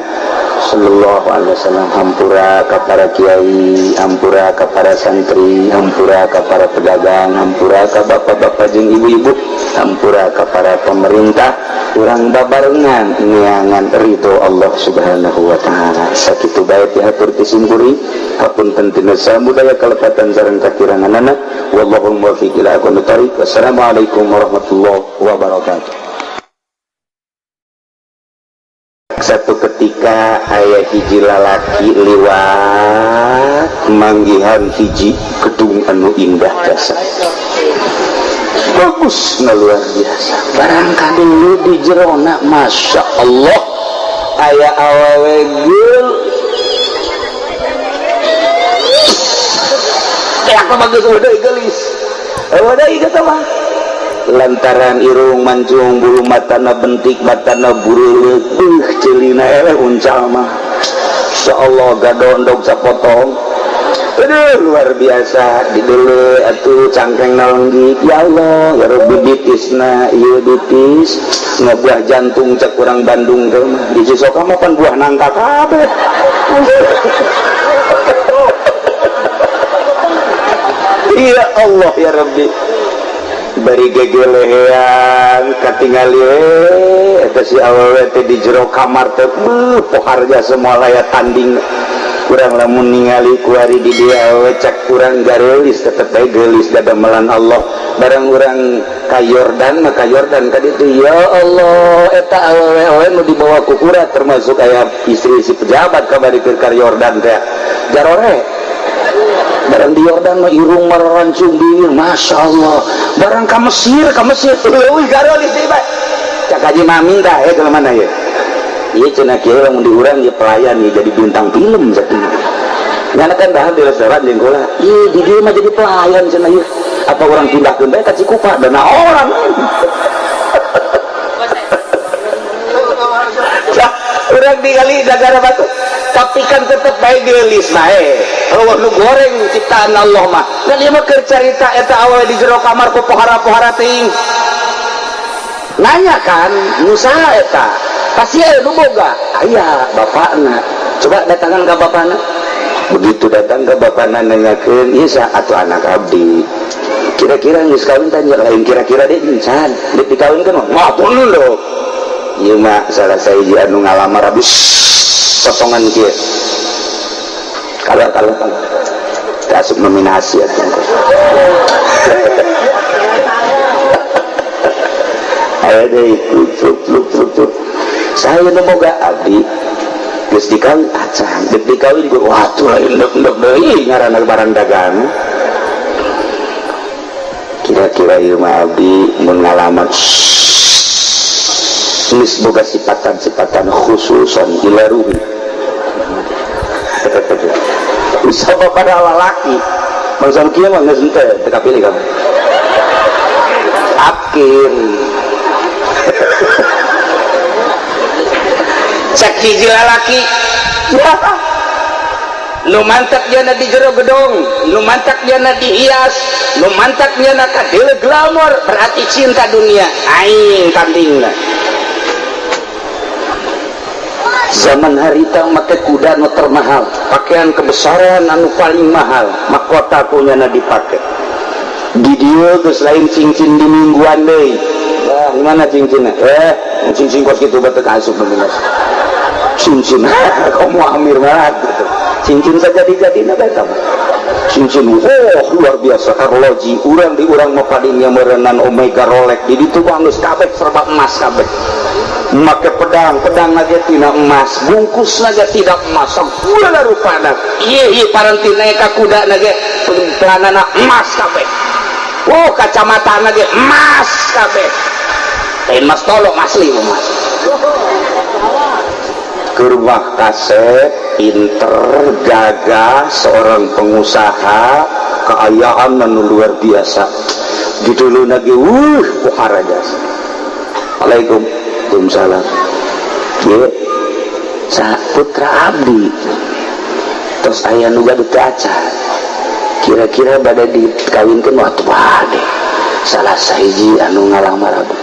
sallallahu alaihi wasallam. Hampura ka para kiai, hampura ka para santri, hampura ka para pedagang, hampura ka bapak-bapak jeung ibu-ibu, hampura ka para pemerintah. Urang babarengan ngeangan ridho Allah Subhanahu wa taala. Sakitu bae diatur ti simkuring hapunten tina samudaya kalepatan sareng kakiranganana. Wallahul muwaffiq ila aqwamit thoriq. Wassalamualaikum warahmatullahi wabarakatuh. Satu ketika ayah hiji lalaki liwat manggihan hiji gedung anu indah jasa bagus na luar biasa barangkali lu di jerona masya Allah ayah awewe geul aku bagus udah gelis udah ieu mah lantaran irung mancung bulu matana bentik matana buruleut celina uncal mah insyaallah gadondog sapotong aduh luar biasa didele atuh cangkeng nalenggit ya Allah ya Rabbi bitisna ieu bitis ngobuah jantung cek urang Bandung teh mah di Cisoka mah pan buah nangka kabeh ya Allah ya Rabbi bari gegelehean katingali eta si awewe teh di jero kamar teh poharja semua layak tanding kurang lamun ningali ku ari di dia awewe cek kurang garelis tetep bae geulis dadamelan Allah barang urang ka Yordan maka Yordan ka ditu ya Allah eta awewe nu dibawa ku kurat termasuk aya istri si pejabat kabarikeun ka Yordan teh jarore barang di Yordan mah irung marancung dieu masya Allah barang ka Mesir leuwih garelis deui bae cak haji mami tah ke mana ya ieu cenah kieu lamun di urang ieu pelayan ieu jadi bintang film sakitu nyana kan dahar di restoran jeung kula ieu di dieu mah jadi pelayan cenah ieu apa urang pindahkeun bae ka Cikupa dan orang urang digali dagara batu tapi kan tetep bae geulis bae Allah nu goreng ciptaan Allah mah dan ieu mah keur carita eta awewe di jero kamar ku pohara-pohara teuing nanya kan nu saha eta pasti aya nu boga aya bapakna coba datangan ka bapakna begitu datang ke bapakna nanyakeun ieu saha atuh anak abdi kira-kira geus kawin teh lain kira-kira deh encan deuk dikawinkeun mah ngapunten lho ieu mah salah sahiji anu ngalamar abis potongan kieu kalau asup nominasi ya ayo deh ikut saya nemoga abdi geus dikawin acan geus dikawin gue waduh lain endep deui ngaranna barang dagang kira-kira ieu mah abdi mun ngalaman geus boga sifatan-sifatan khususan ila ruhi sama pada lalaki maksud kia mah nges ente teka pilih kamu akin cek hiji lalaki ya nu mantak jana di jero gedung, nu mantak jana dihias, nu mantak jana kadele glamor, berarti cinta dunia. Aing kambingna. Zaman harita make kuda nu termahal, pakaian kebesaran anu paling mahal, mahkota punyana dipake. Di dieu geus lain cincin di mingguan deui. Nah, gimana cincinnya? Cincin kos kitu batek asup bener. Cincin, kamu amir banget gitu. Cincin saja dijadinya baik apa? Cincin, luar biasa. Arloji, urang di urang mapadinya merenan Omega Rolex. Di ditu geus kabeh serba emas kabeh. Make pedang lagi tina emas, bungkus lagi tidak emas, segala rupana. Iya parantina ka kuda lagi pelanana emas kabeh. Kacamata lagi emas kabeh. Lain mas tolong asli emas. Kerubah kaset, pinter, gagah, seorang pengusaha, keayaan dan luar biasa. Di dulu lagi, pohara jasa. Assalamualaikum. Waalaikumsalam. Ye, putra abdi. Terus ayah nuga dikaca. Kira-kira pada dikawinkan waktu bade. Salah sahiji anu ngalamar abdi.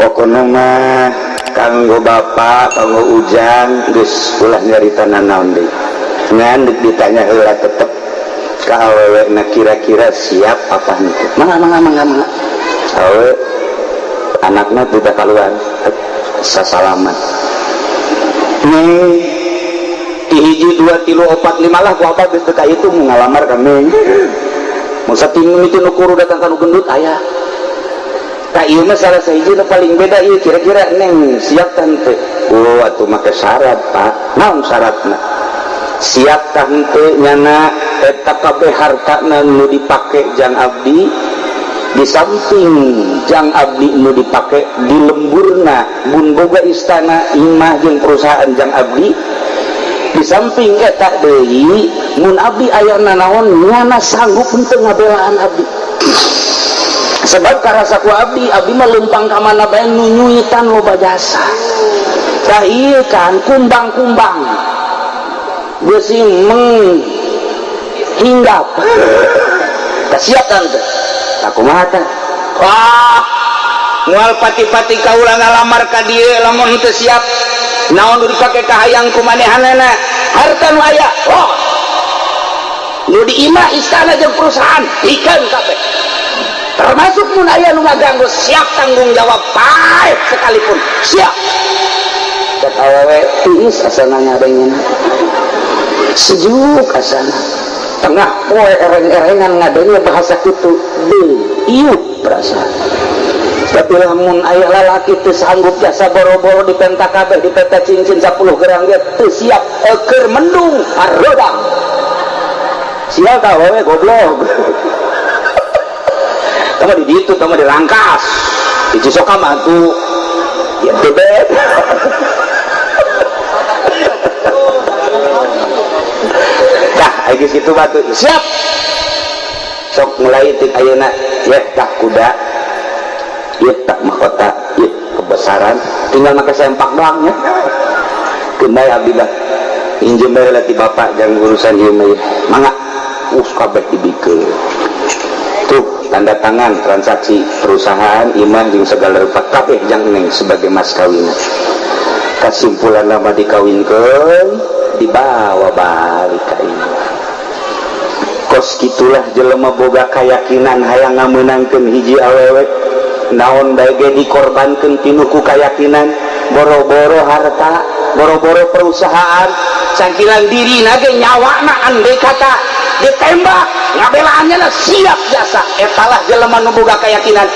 Pokoknya mah kanggo bapak, kanggo ujang, geus ulah nyarita nanaon deui. Ngan ditanya heula tetep ka awewena kira-kira siap apa henteu. Mangga. Awe anaknya tidak kaluan sasalaman nih di hiji 2 3 4 5 lah ku apa geus teu ka itu mau ngalamar kami mau sating itu nukuru datang kanu gendut ayah tak ieu mah salah sahiji nu paling beda ieu kira-kira neng siap tante atuh make syarat pak naon syaratna siap tante nyana eta kabeh hartana nu dipake jang abdi di samping jang abdi nu dipake di lemburna mun boga istana imah jeung perusahaan jang abdi di samping eta deui mun abdi aya nanaon nyana sanggup henteu ngabelaan abdi sebab karasa ku abdi mah leumpang ka mana bae nu nyuitan loba jasa tah ieu kan kumbang-kumbang geus menghinggap tah siap tante aku mata mual pati-pati kaulah ngalamar ka dieu lamun teu siap naon nu dipake ka hayang kumanehanana harta nu aya nu di imah istana jeung perusahaan ikeun kabeh termasuk mun aya nu ngaganggu siap tanggung jawab baik sekalipun siap cek awewe tiis asana nyadengeun sejuk asana tengah poe ereng-erengan ngadenge bahasa kitu iup perasaan tapi lamun aya lalaki teu sanggup jasa boro-boro di penta kabeh di peta cincin 10 gerang dia teu siap keur mendung harodang sial ka wewe goblok tama di ditu tama di Rangkas di Cisoka mah tuh ya bebek geus kitu batu siap sok mulai tik ayeuna ya tak kuda ya tak mahkota ya kebesaran tinggal make sempak doang ya kendai abdi lah injem bae ti bapak jang urusan ieu mah mangga kabeh dibikeun tuh tanda tangan transaksi perusahaan imah jeung segala rupa kabeh jang neng sebagai mas kawinan kesimpulan lama dikawinkeun dibawa balik ka imah kos gitulah jelema boga keyakinan hayang ngamenangkeun hiji awewe naon bae ge dikorbankeun tinuku keyakinan boro-boro harta boro-boro perusahaan cangkilan dirina ge nyawana andai kata ditembak ngabelaannya lah siap jasa etalah jelema nu boga keyakinan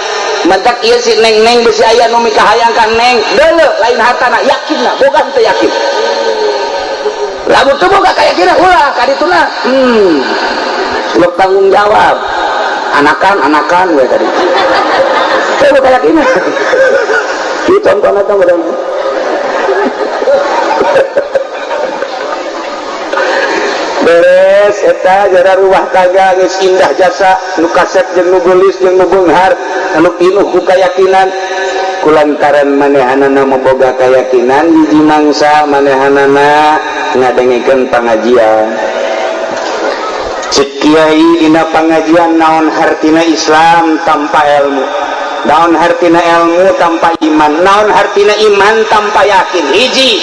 mentak ieu si neng-neng bisi aya nu mikahayang ka neng deuleu lain hartana yakinna boga teu yakin lamun teu boga keyakinan ulah ka dituna lo tanggung jawab anakan gue tadi saya gue kayak ini ditonton atau benar beres eta jara rumah tangga geus indah jasa nu kasep jeung nu geulis jeung nu beunghar anu pinuh ku kayakinan kulantaran manehanana memboga keyakinan hiji mangsa manehanana ngadengikeun pengajian. Cek kiai dina pengajian naon hartina Islam tanpa ilmu, naon hartina ilmu tanpa iman, naon hartina iman tanpa yakin. Hiji,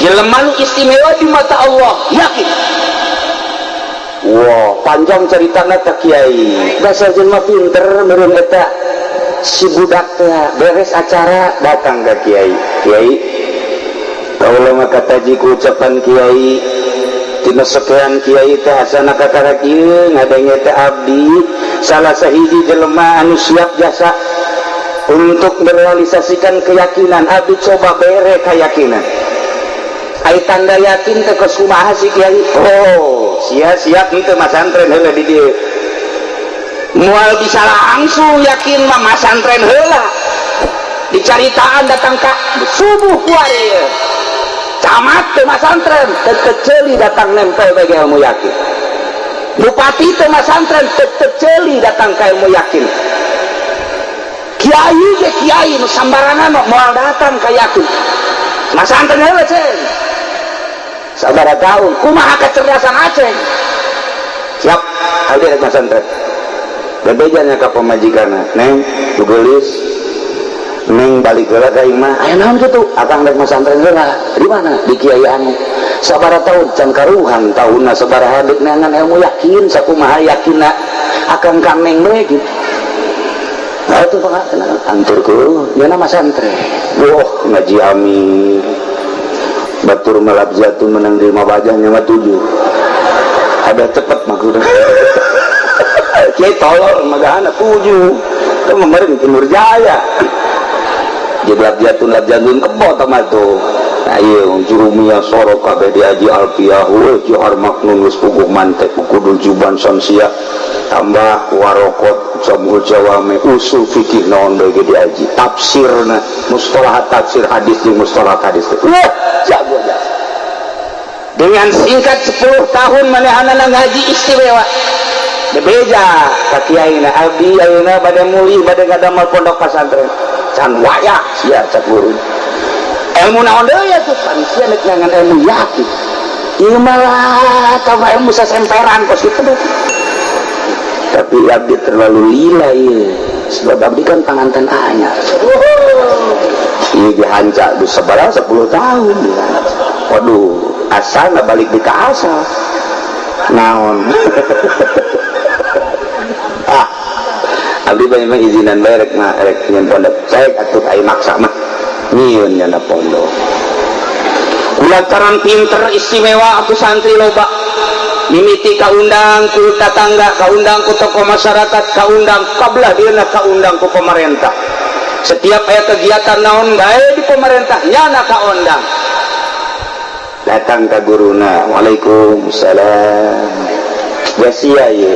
jelema nu istimewa di mata Allah, yakin. Wow, panjang ceritana tak kiai. Dasar jelema pinter meureun eta si budak teh beres acara datang ke kiai. Kiai, kaula mah kataji ku ucapan kiai tina sekian kiai teh asana kakara kieu ngadenge teh abdi salah sahiji jelema anu siap jasa untuk merealisasikan keyakinan. Abdi coba bere keyakinan. Ai tanda yakin teh geus kumaha si kiai? Oh, siap itu masantren heula di dieu. Moal bisa langsung yakin mah masantren heula. Dicaritaan datang ka subuh kuari. Camat teh masantren, teteceli datang nempel bagi ilmu yakin. Bupati teh masantren, teteceli datang ka ilmu yakin. Kiai ge kiai nu sambarangan moal datang ka yakin. Masantren heula cen. Sabaraha taun, kumaha kecerdasan Aceh. Siap, aldi rek masantren. Bebejanya ka pamajikanna, Neng, tugelis, Neng balik heula ka imah. Aya naon kitu? Akang rek masantren heula. Di mana? Di kiai anu. Sabaraha taun can karuhan taunna sabaraha deuk neangan ilmu yakin, sakumaha yakinna akang ka Neng we kitu. Nah itu pengen anturku, yana masantren. Wah ngaji amin. Batur malap jatuh menang di lima bajahnya mah 7. Ada cepet maksudnya. Kiai tolol magana 7. Itu kemarin Timur Jaya. Jeblak jatun lap jantun kebo teman tuh. Nah iya jurumia sorok kabeh diaji alfiah we johar maknun wis puguh mantek kudul juban samsia tambah warokot samul jawame usul fikih naon bagi diaji tafsirna mustalahat tafsir hadis di mustalahat hadis. Wah jago aja. Dengan singkat 10 tahun manehana ngaji istimewa. Bebeja ka kiaina abdi ayeuna bade muli bade ngadamel pondok pesantren. Can waya sia cak guru. Ilmu naon deui ya tuh pan sia nek ngangan ilmu yakin. Ieu malah tambah ilmu sasemperan kos kitu tuh. Tapi abdi terlalu lila ieu. Sebab abdi kan panganten anyar. Ieu dihancak di sabaraha 10 tahun. Waduh, asal balik di ka asal. Naon? Abdi banyak izinan berek na rek nyen pondok cek atuh ai maksa mah nyieun nya pondok. Kulantaran pinter istimewa atuh santri loba. Mimiti kaundang ku tetangga, kaundang ku tokoh masyarakat, kaundang kablah dieuna kaundang ku pemerintah. Setiap aya kegiatan naon bae di pemerintah nyana kaundang. Datang ka guruna, waalaikumsalam. Sia ya,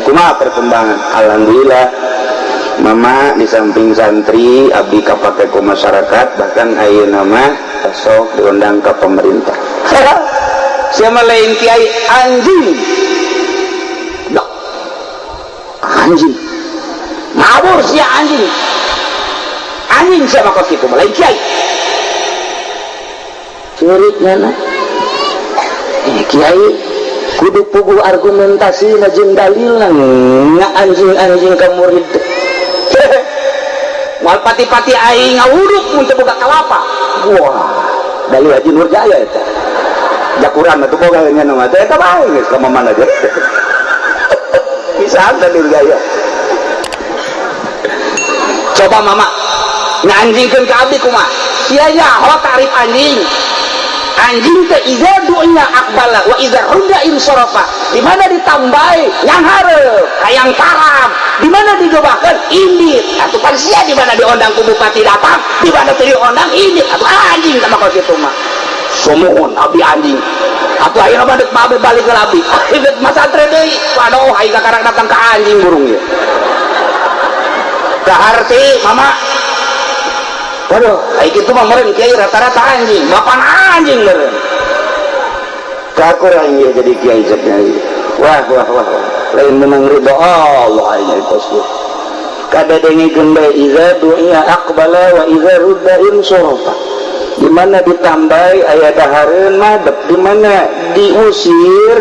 kumaha perkembangan? Alhamdulillah, mama di samping santri, abdi kapake ku masyarakat, bahkan ayeuna mah sok diundang ke pemerintah. Siapa lain kiai anjing? Dak, anjing, ngawur sia anjing, anjing siapa kau situ? Lain kiai. Ceritnya nah, kiai. Kudu puguh argumentasi na jeung dalil nga anjing-anjing ka murid. Moal pati-pati aing ngawuduk mun teu boga kalapa. Wah, dalil Haji Nur Jaya eta. Jakuran atuh boga nya nama teh eta bae geus ka mamana aja. Bisa dalil Jaya. Coba mama nganjingkeun ka abdi kumaha? Sia nyaho tarif anjing. Anjing teh iza du'nya akbala wa iza rudda insarafa. Di mana ditambahi yang hareup kayang karam, di mana digobahkeun indit. Atuh pan sia di mana diondang ku bupati datang, di mana teu diondang indit. Atuh anjing sama kau kitu mah. Somohon abdi anjing. Atuh ayeuna mah deuk babe balik ke abdi. Deuk masantren deui. Waduh ai kakarang datang ka anjing burung ieu. Daharti mama. Waduh, ai kitu mah meureun kiai rata-rata anjing, bapan anjing meureun. Kakurang ieu jadi kiai cepnya ieu. Wah. Lain menang ridho Allah aya itu. Kada dengikeun bae iza du'a aqbala wa iza rudda insarafa. di mana ditambai aya dahareun madep, di mana diusir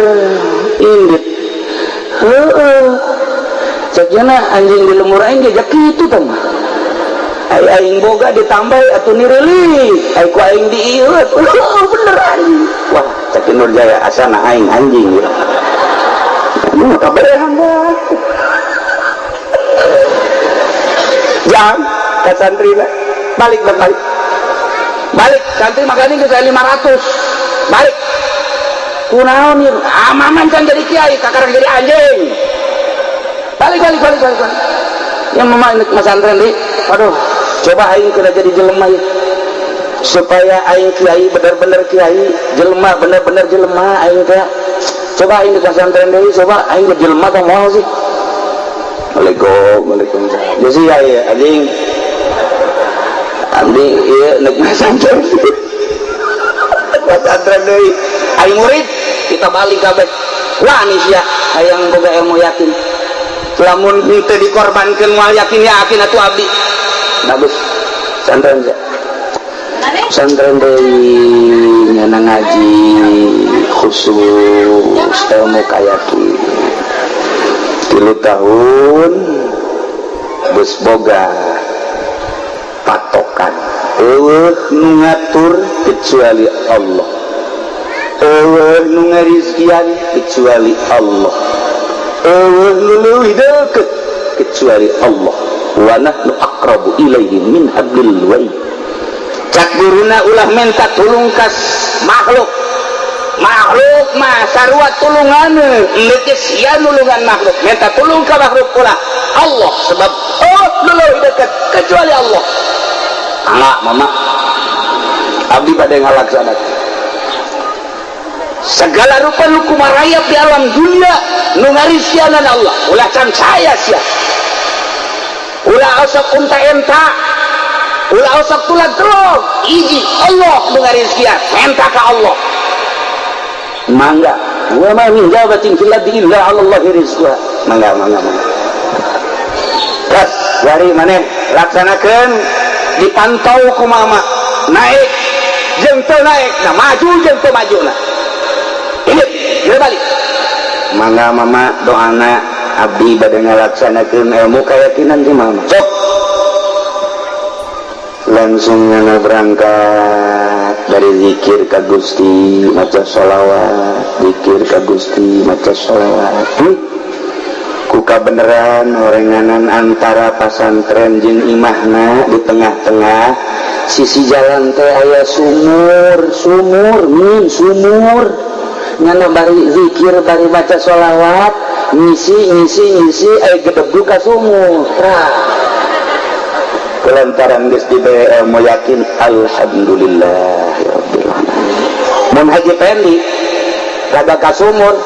indit. Heeh. Sakjana anjing di lemur aing ge kitu tah mah. Aing boga ditambai atuh nireulik, ai ku aing diieut. Bener anjing. Wah, cek Nurjaya asana aing anjing ya. Anu kaberehan bae. Jam ka santrina. Balik santri makanya ke 500 balik kunaon ieu amaman kan jadi kiai kakarang jadi anjing balik yang mama ini masantren di aduh coba aing kena jadi jelema ya supaya aing kiai bener-bener kiai jelema bener-bener jelema aing teh coba aing di masantren deui coba aing jelema teh moal sih Waalaikumsalam jadi ya anjing abdi ieu neuk masantren masantren deui aing murid kita balik kabeh wani sia hayang boga ilmu yakin lamun teu dikorbankeun moal yakin atuh abdi bagus santren sia santren deui nyana ngaji khusus ilmu kayakin 3 tahun geus boga patokan eueuh nu ngatur kecuali Allah eueuh nu ngarizkian kecuali Allah eueuh nu leuwih deukeut kecuali Allah wa nahnu aqrabu ilaihi min hablil warid cak guruna ulah minta tulung kas makhluk mah sarua tulungan leukis sia nulungan makhluk minta tulung ka makhluk ulah Allah sebab leuwih deukeut kecuali Allah. Angga mama abdi bade ngalaksanakeun segala rupa nu kumarayap di alam dunia nu ngarisieun Allah ulah can saya sia ulah osok unta enta ulah osok tulang telur iji Allah nu ngarisieun enta ka Allah mangga wa ma min jabatin fil ardi illa 'ala Allahi rizquha mangga terus dari maneh laksanakeun dipantau ku mama naik jeung teu naik nah maju jeung teu majuna inget geus balik mangga mama doana abdi bade ngalaksanakeun ilmu keyakinan di mama cok langsung ngana berangkat dari zikir ka Gusti maca sholawat zikir ka Gusti maca sholawat ku kabeneran orenganan antara pasantren jeung imahna di tengah-tengah sisi jalan teh aya sumur nyana bari zikir bari baca sholawat ngisi aya gedebdu ka sumur kelantaran geus dibere ilmu yakin alhamdulillahirabbil alamin mun haji pendi raga ka sumur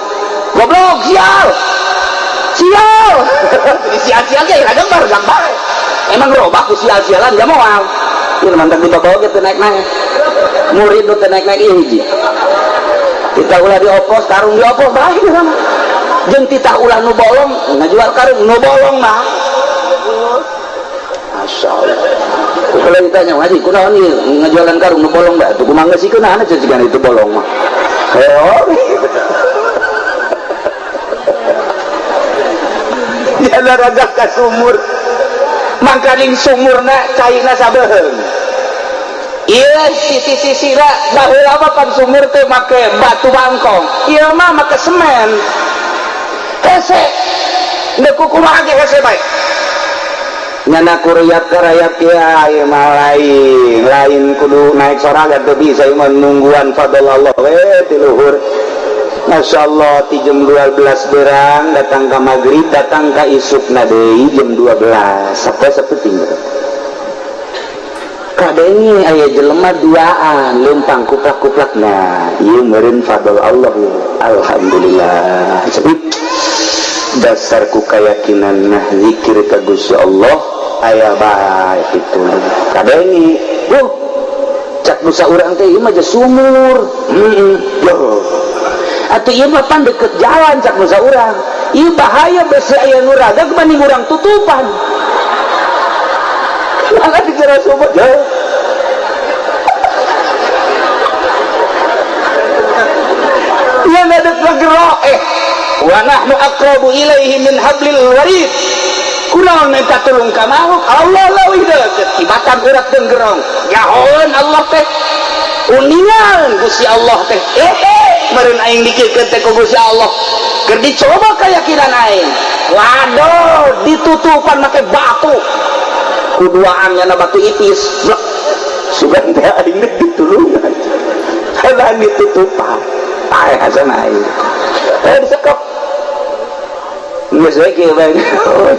goblok sial di sial-sial ge raga bargang bae emang robah ku sial-sialan ya moal ieu mantap dibawa ge teu naik-naik murid nu teu naik-naik ieu hiji titah ulah diopos karung diopos bae sama jeung titah ulah nu bolong ngajual karung nu bolong mah masyaallah kalau ditanya ngaji kunaon ieu ngajualan karung nu bolong bae tuh kumaha ngasikeun ana cicigan itu bolong mah dia raga ka sumur mangkaning sumurna cairna sabeheung ieu sisi-sisina baheula mah pan sumur teh make batu bangkong ieu mah make semen hese neuk kumaha ge hese bae nyana kurayap karayap kiai mah lain kudu naik sorangan teu bisa ieu mah nungguan fadl Allah we ti luhur masyaallah ti jam 12 berang datang ka magrib datang ka isukna deui jam 12 sapoe-sapoe kadenge aya jelema duaan leumpang kuplak-kuplakna ieu meureun fadl Allah alhamdulillah dasar ku keyakinan nah zikir ka Gusti Allah aya bae kitu kadenge cak nusa urang teh ieu mah just sumur atuh ieu mah pan deket jalan cak nusa urang ieu bahaya besi aya nu raga kebanding urang tutupan maka dikira sumur segera wa nahnu aqrabu ilaihi min hablil warid. Kunaon minta tulung ka makhluk Allah leuwih deukeut tibatan urat jeung gerong nyahoeun Allah teh uningan Gusti Allah teh meureun aing dikikeun teh ku Gusti Allah keur dicoba keyakinan aing waduh ditutupan make batu kuduaan batu ipis sugan teh aing ditulungan halan ditutupan aya hasan aing disekep geus we kieu bae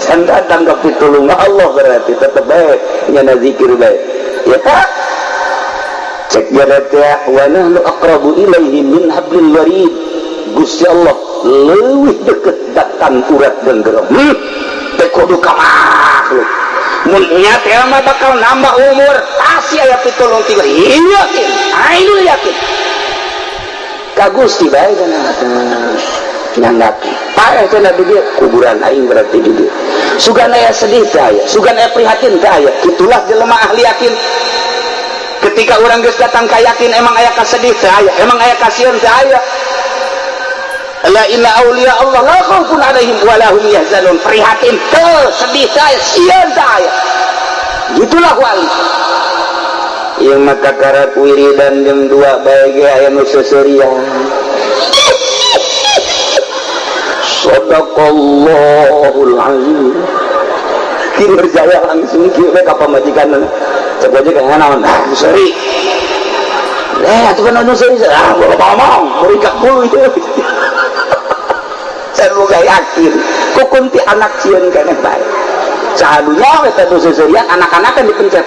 can datang ka pitulung Allah berarti tetep bae nyana zikir bae ya cek jadat ya wa nahnu aqrabu ilaihi min hablil warid. Gusti Allah leuwih deukeut datang urat jeung gerong teh kudu ka makhluk mun nya teh mah bakal nambah umur pasti aya pitulung tiba yakin aing yakin ka Gusti bae kana nyanggapi parah cenah di dieu kuburan aing berarti di dieu sugan aya sedih teh aya sugan aya prihatin teh aya kitulah jelema ahli yakin ketika orang geus datang ka yakin emang aya kasedih teh aya emang aya kasieun teh aya la inna auliya Allah la khaufun alaihim wa lahum yahzanun prihatin teh sedih teh aya sieun teh aya gitulah wali ieu mah kakarak wiridan jeung 2 bae ge aya nu seuseurean. Sadaqallahul azim. Kinerjaya langsung kieu we ka pamajikanna. Cek aja ka naon? Seri. Atuh kana nu seri. Bola ngomong, murikak bulu itu. Saya boga yakin, kukunti anak cieun keneh bae. Sahadunya eta nu seserian anak-anak kan dipencet.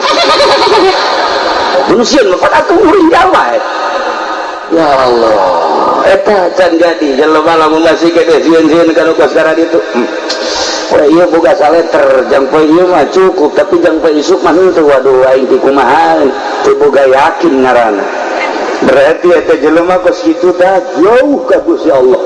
Nu sieun mah atuh uring jawa. Ya Allah, eta can jadi jelema lamun masih gede sieun-sieun kana kaskara ditu. Wah iya boga saleter jang poe ieu mah cukup tapi jang poe isuk mah henteu waduh aing ti kumaha teu boga yakin ngaranna. Berarti eta jelema kos kitu tah jauh ka Gusti Allah.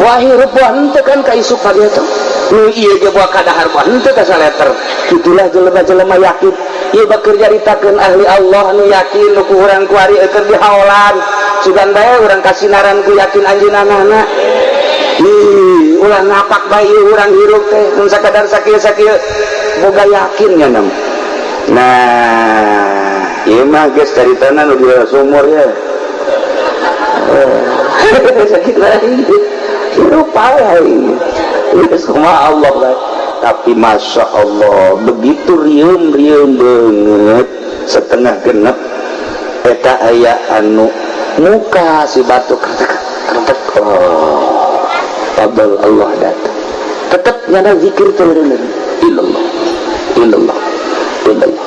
Buah hirup buah henteu kan ka isuk ka dieu teh. Nu ieu ge buah kadahar buah henteu ka saleter. Kitulah jelema-jelema yakin. Ieu bekerja ritakeun ahli Allah anu yakin nu ku urang ku ari keur dihaolan. Sugan bae urang kasinaran ku yakin anjeunana. Ulah ngapak bae urang hirup teh mun sakadar sakieu-sakieu boga yakin nya nam. Nah, ieu mah geus caritana nu di sumur ya. Sakit lagi. Hirup aing. Geus kumaha Allah bae. Tapi masya Allah begitu rieum-rieum banget setengah genep eta aya anu muka si batu kertek tabal Allah datang tetap nyana zikir terus illallah illallah illallah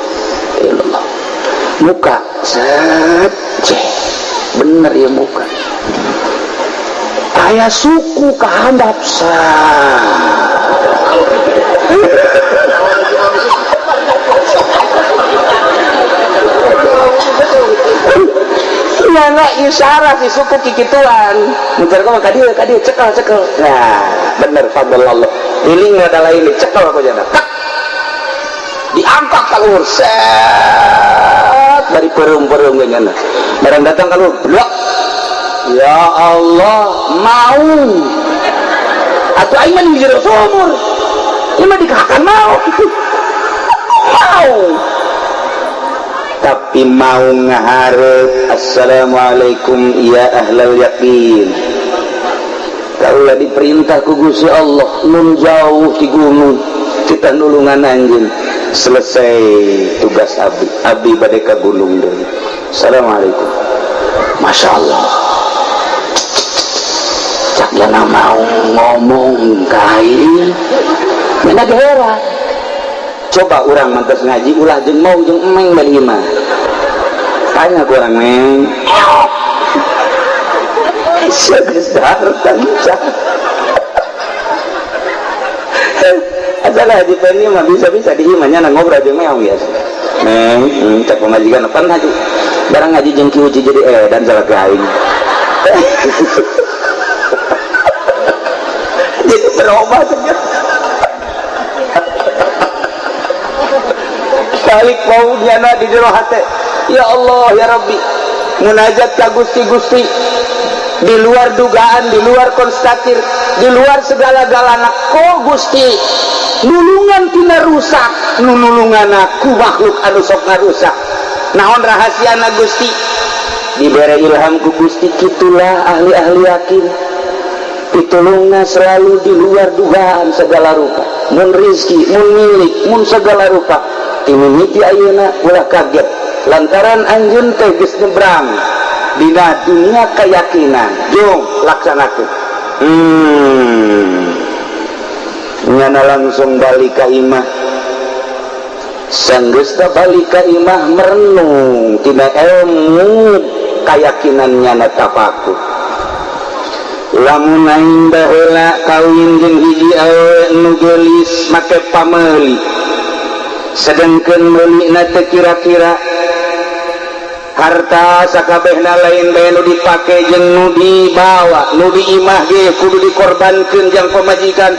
illallah muka set bener ya muka aya suku kehandap Nana isyarat si suku kikituan muter kau kadi cekel nah bener fadl Allah ini nggak ada lain cekel aku jana diangkat kalur set dari perung-perung ganyana barang datang kalur blok ya Allah mau atau aing mah di jero sumur ieu mah dikahakan mau tapi mau ngaharep assalamualaikum ya ahlal yakin kaulah diperintah ku Gusti Allah nun jauh di gunung kita nulungan anjeun selesai tugas abdi bade ka gunung deui assalamualaikum masya Allah cak yana mau ngomong kain mana heran coba orang mantas ngaji ulah jeung mau jeung emeng bari mah tanya ku urang meng segesar tanca asalah di peni mah bisa-bisa di imahnya na ngobrol jeung meong ya meng cek pamajikan pan haji barang ngaji jeung ki uji jadi dan salah gaing jadi berubah saja balik maunya di jero hate ya Allah ya Rabbi munajat ka Gusti di luar dugaan, di luar konstatir, di luar segala-galana. Ko Gusti nulungan tina rusak, nulungan aku makhluk anu sok ngarusak. Naon rahasiana Gusti? Diberi ilham ku Gusti, kitulah ahli-ahli yakin pitulungna selalu di luar dugaan segala rupa, mun rizki, mun milik, mun segala rupa. Timimiti ayeuna ulah kaget lantaran anjeun teh geus nyebrang dina dunia keyakinan. Jom laksanakeun. Nyana langsung balik ka imah. Sanggeus da balik ka imah merenung tina ilmu keyakinan nyana tafakur. Lamun aing baheula kawin jeung hiji awewe nu geulis make pameuli, sedengkeun meulina teh kira-kira harta sakabehna lain bae nu dipake jeung nu dibawa, nu diimah ge kudu dikorbankeun jang pamajikan.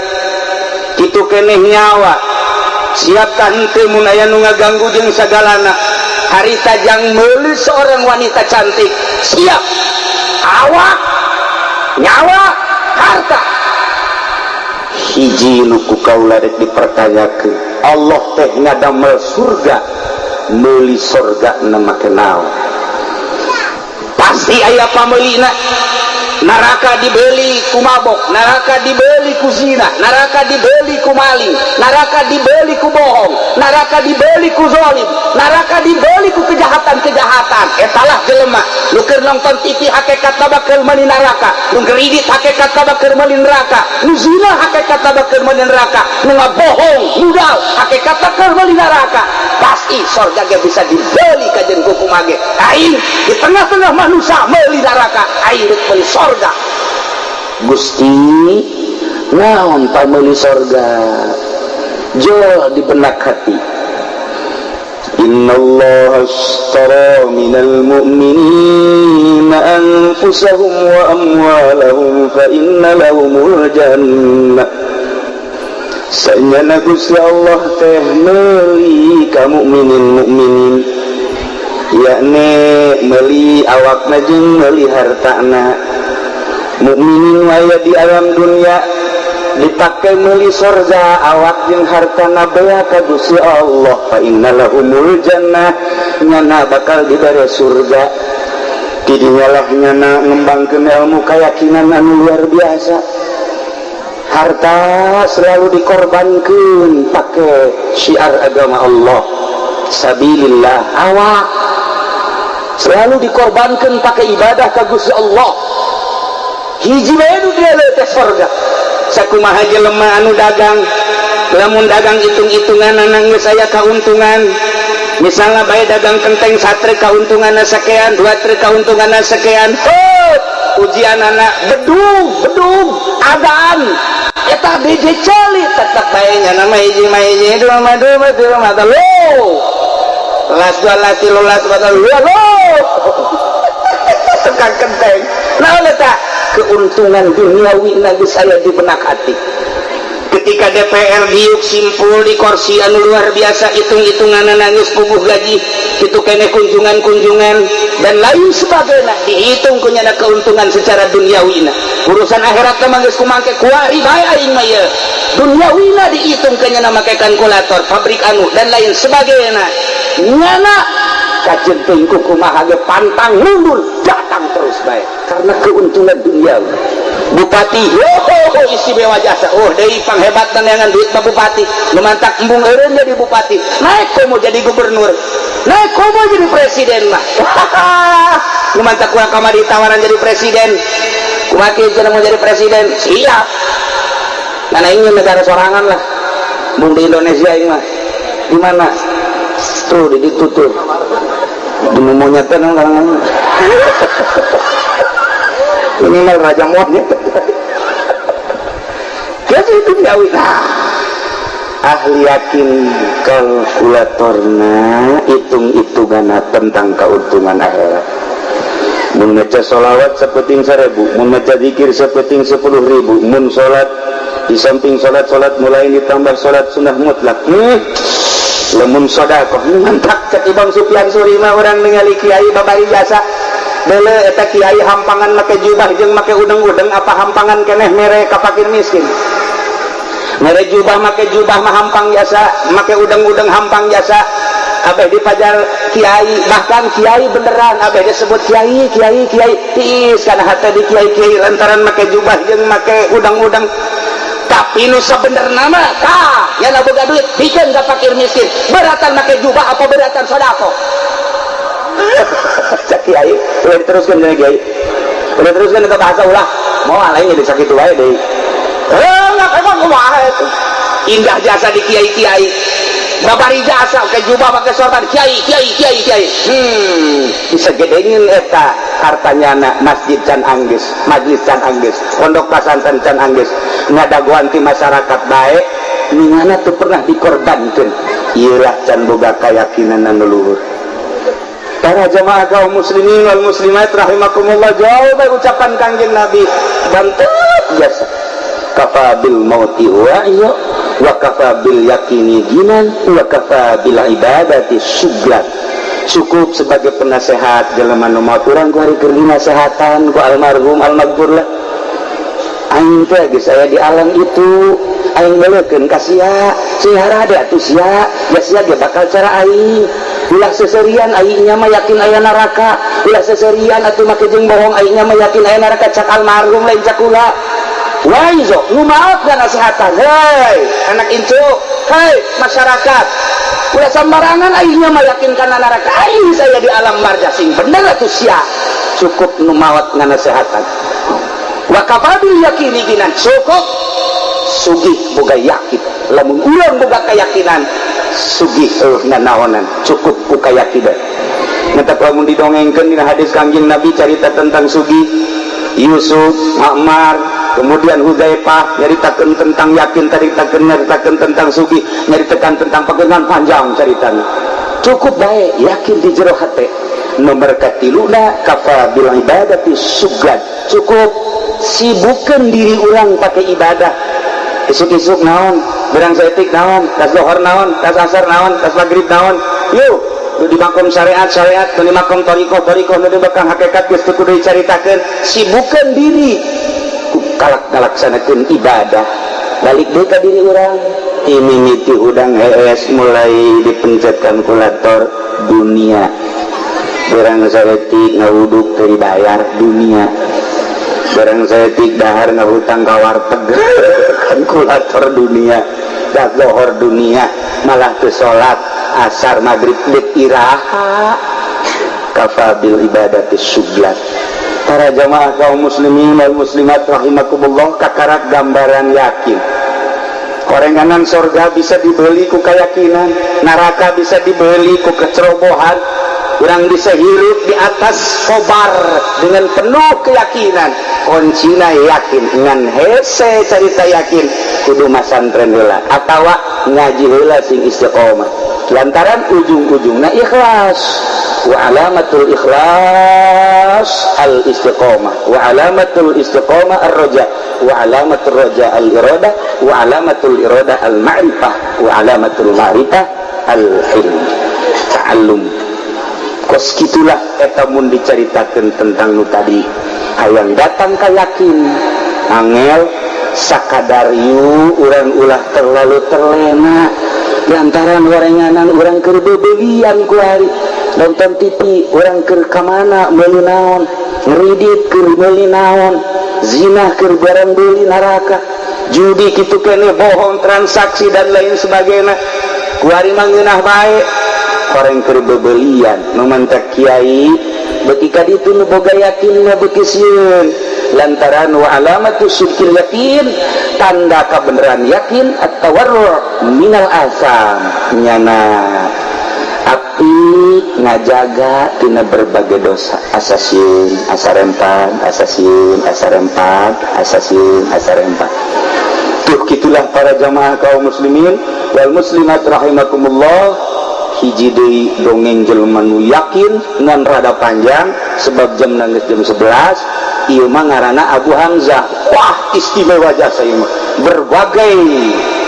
Kitu keneh nyawa siapkan henteu mun aya nu ngaganggu jeung sagalana. Harita jang meuli seorang wanita cantik, siap awak, nyawa, harta. Hiji nu ku kaula rek dipertanyakeun, Allah teh ngadamel surga, meuli surga na make naon? Pasti aya pameulina. Neraka dibeli ku mabok, neraka dibeli ku zina, neraka dibeli ku maling, neraka dibeli ku bohong, neraka dibeli ku zalim, neraka dibeli ku kejahatan-kejahatan. Etalah jelema nu keur nonton TV hakikatna bakal meuli neraka, nu geridit hakikatna bakal meuli neraka, nu zina hakikatna bakal meuli neraka, nu ngabohong, nudal hakikatna bakal meuli neraka. Pasti surga ge bisa dibeli ka jeung hukum age. Aing di tengah-tengah manusia meuli neraka, aing rek meuli surga. Gusti naon pameuli surga? Jo di benak hati. Innallaha ashtara minal mu'minina anfusahum wa amwalahum fa inna lahumul jannah. Sayyana Gusti Allah teh meuli ka mukminin yakni meuli awakna jeung meuli hartana. Mukminin aya di alam dunia dipakai meuli surga, awak jeung hartana bea ka Gusti Allah. Fa innalahumul jannah, nyana bakal dibere surga. Tidinya lah nyana ngembangkeun ilmu keyakinan anu luar biasa. Harta selalu dikorbankeun pakai syiar agama Allah, sabilillah. Awak selalu dikorbankeun pakai ibadah ka Gusti Allah. Hiji bae nu dia teh surga. Sakumaha jelema anu dagang, lamun dagang hitung-hitungan nanggeus aya kauntungan. Misalnya bae dagang kenteng satre kauntunganna sakean, dua tre kauntunganna sakean. Ujian anak bedung adaan eta DJ celi tetep bae nya nama hiji dua mata lo las dua las tilu las mata lo tekan kenteng. Naon eta keuntungan duniawi na geus aya di benak hati. Ketika DPR diuk simpul di kursi anu luar biasa, hitung-hitungan nangis puguh gaji, itu kene kunjungan-kunjungan dan lain sebagainya dihitung kunyana keuntungan secara duniawina. Urusan akhirat mah geus kumangke kuari bae aing mah ye. Duniawina dihitung kunyana make kalkulator, pabrik anu dan lain sebagainya. Nyana kajenting ku kumaha ge pantang mundur, datang terus bae karena keuntungan duniawi. Bupati istimewa jasa, deui panghebat neangan duit ka bupati, nu mantak embung eureun jadi bupati, naik komo jadi gubernur, naik komo jadi presiden mah. Nu mantak kurang kamari tawaran jadi presiden, kumaha kieu cenah mau jadi presiden, siap. Karena ini negara sorangan lah, bung di Indonesia ini mah, di mana? Tuh di situ tuh, di monyet kan kalangan. Ini mah raja monyet. Jadi itu jauh. Nah, ahli yakin kalkulatorna hitung-hitungan tentang keuntungan akhirat. Mun maca sholawat sapeting 1000, mun maca zikir sapeting 10.000, mun sholat di samping sholat mulai ditambah sholat sunnah mutlak. Lamun sedekah mantap cek Ibang Sufyan Surima orang ningali kiai babari jasa Dele eta kiai hampangan make jubah jeung make udeng-udeng apa hampangan keneh mere ka fakir miskin. Mere jubah make jubah mah hampang jasa, make udeng-udeng hampang jasa. Abeh dipajar kiai, bahkan kiai beneran abeh disebut kiai tiis kana hate di kiai lantaran make jubah jeung make udeng-udeng. Tapi nu sabenerna mah tah nya boga duit bikin ka fakir miskin. Beratan make jubah apa beratan sedekah? Cak kiai, udah diteruskan dengan kiai, udah teruskan ke bahasa ulah, mau alain jadi sakit wae deh. Nggak emang kumaha itu. Indah jasa di kiai, babari jasa ke jubah pakai sorban kiai. Bisa gedengin eta hartanya anak masjid can anggis, majlis can anggis, pondok pesantren can anggis, ngadaguan ti masyarakat baik, mingana tuh pernah dikorbankan. Iyalah can boga keyakinan anu luhur. Para jamaah kaum muslimin wal muslimat rahimakumullah, jauh dari ucapan kanjeng Nabi bantut biasa kafa bil mauti wa'ya wa kafa bil yakini ginan wa kafa bil ibadati syuglan. Cukup sebagai penasehat jelema nu maut urang ku hari keur dinasehatan ku almarhum almaghfur lah. Aing teh geus aya di alam itu, aing beulekeun ka sia, cihara ada atuh sia, ya sia ge bakal cara aing. Ulah seserian aingnya mah yakin aya neraka, ulah seserian atuh make jeung bohong aingnya mah yakin aya neraka, cak almarhum lain cak ulah. Waizo nu maaf ka nasehatan, hei anak incu, hei masyarakat, ulah sembarangan aingnya mah yakin kana neraka, aing saya di alam barza sing bener atuh sia. Cukup nu maot nganasehatan. Wa kafabil yakini ginan, cukup sugih boga yakin, lamun urang boga keyakinan sugih nanaonan cukup ku keyakinan. Mata lamun didongengkeun dina hadis Kangjeng Nabi cerita tentang sugih Yusuf, Ma'mar, kemudian Hudzaifah nyaritakeun tentang yakin, nyaritakeun tentang sugih, nyaritakeun tentang pegangan panjang ceritanya. Cukup bae yakin di jero hate. Nomor katiluna kafa bil ibadati syuglan. Cukup sibukkeun diri urang pakai ibadah. Isuk-isuk naon, berang setik naon, tas lohor naon, tas asar naon, tas maghrib naon. Yuk, di makom syariat, di makom toriko, nu di bakang hakikat geus teu kudu dicaritakeun. Sibukkeun diri ku ngalaksanakeun ibadah. Balik deui ka diri urang, mimiti udang hees mulai dipencet kalkulator dunia. Berang saeutik ngawuduk teu dibayar dunia. Barang saya dahar ngahutang ka warteg kalkulator dunia, dah lohor dunia, malah teu salat asar maghrib deuk iraha. Kafa bil ibadati syuglan. Para jamaah kaum muslimin wal muslimat rahimakumullah, kakarak gambaran yakin. Korenganan sorga bisa dibeli ku keyakinan, neraka bisa dibeli ku kecerobohan. Urang bisa hirup di atas kobar dengan penuh keyakinan, kuncina yakin ngan hese cerita yakin kudu masantren heula atawa ngaji heula sing istiqomah lantaran ujung-ujungna ikhlas. Wa alamatul ikhlas al istiqomah, wa alamatul istiqomah ar raja, wa alamatul raja al irada, wa alamatul irada al ma'rifah, wa alamatul ma'rifah al ilm ta'allum. Kos gitulah eta mun diceritakeun tentang nu tadi hayang datang ka yakin angel sakadar yu urang ulah terlalu terlena lantaran warenganan urang keur bebelian ku hari nonton TV urang keur ka mana meuli naon ngridit keur meuli naon zina keur barang beuli neraka judi kitu keneh bohong transaksi dan lain sebagainya ku hari mah ngeunah bae orang keur bebelian memantak kiai beuki ka ditu nu boga yakin mah beuki sieun lantaran wa alamatu sidqil yakin tanda kabeneran yakin at-tawarru' minal asam nyana api ngajaga tina berbagai dosa asasieun asarempat tuh kitulah para jamaah kaum muslimin wal muslimat rahimakumullah. Hiji deui dongeng jelema nu yakin ngan rada panjang sebab jam nangis jam 11 ieu mah ngaranna Abu Hamzah. Wah istimewa jasa ieu mah berbagai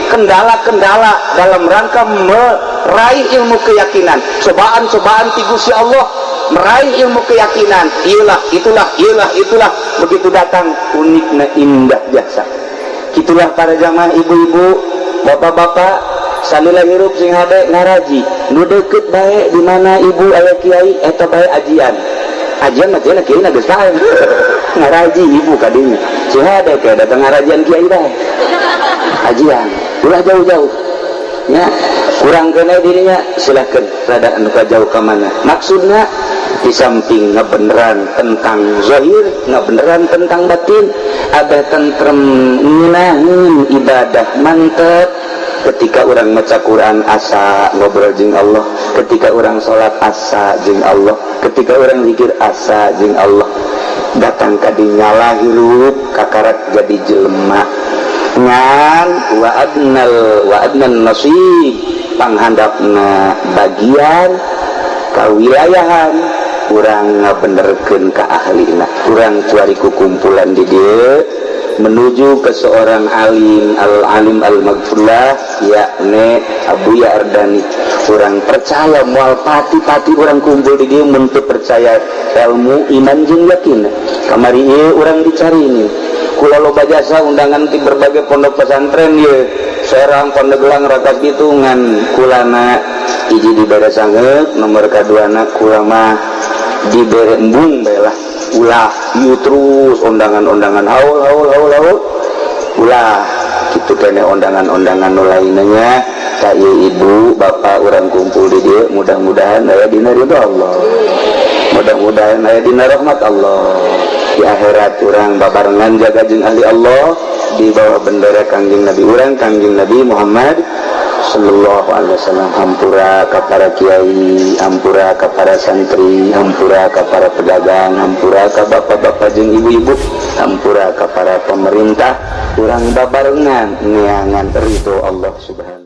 kendala-kendala dalam rangka meraih ilmu keyakinan, cobaan-cobaan ti Gusti Allah meraih ilmu keyakinan, itulah begitu datang uniknya indah jasa. Itulah para jamaah ibu-ibu, bapak-bapak, salila hirup sing hade ngaraji, nu deukeut bae di mana ibu aya kiai eta bae ajian mah cenah kiai na geus sae ngaraji ibu ka dinya sing hade ke datang ngarajian kiai bae ajian ulah jauh-jauh nya kurang kena dirinya silahkan rada anu jauh ka mana maksudna di samping ngabeneran tentang zahir ngabeneran tentang batin ada tentrem ngeunaheun ibadah mantep. Ketika orang maca Quran asa ngobrol jeung Allah, ketika orang sholat asa jeung Allah, ketika orang zikir asa jeung Allah, datang ka dinya lah hirup kakarak jadi jelema ngan wa adnan nasib panghandapna bagian kawilayahan urang ngabenerkeun ka ahlina urang cuari ku kumpulan di dieu menuju ke seorang alim al-maghfurlah yakni Abuya Ardani. Orang percaya moal pati-pati orang kumpul di dia untuk percaya ilmu iman jeung yakin kamari ieu urang dicari ini kula loba jasa undangan ti berbagai pondok pesantren ye seorang Pandeglang rakas ditungan kulana hiji dibere sangeut nomor kaduana kula mah dibere embung bae lah ulah ieu terus undangan-undangan haul ulah kitu kene undangan-undangan nu lainnya ka ibu bapak urang kumpul di dieu mudah-mudahan aya dina ridho Allah mudah-mudahan aya dina rahmat Allah di akhirat urang babarengan jaga jeung ahli Allah di bawah bendera Kangjeng Nabi urang Kangjeng Nabi Muhammad sallallahu alaihi wasallam. Hampura ka para kiai, hampura ka para santri, hampura ka para pedagang, hampura ka bapak-bapak jeung ibu-ibu, hampura ka para pemerintah urang babarengan neangan ridho Allah subhanahu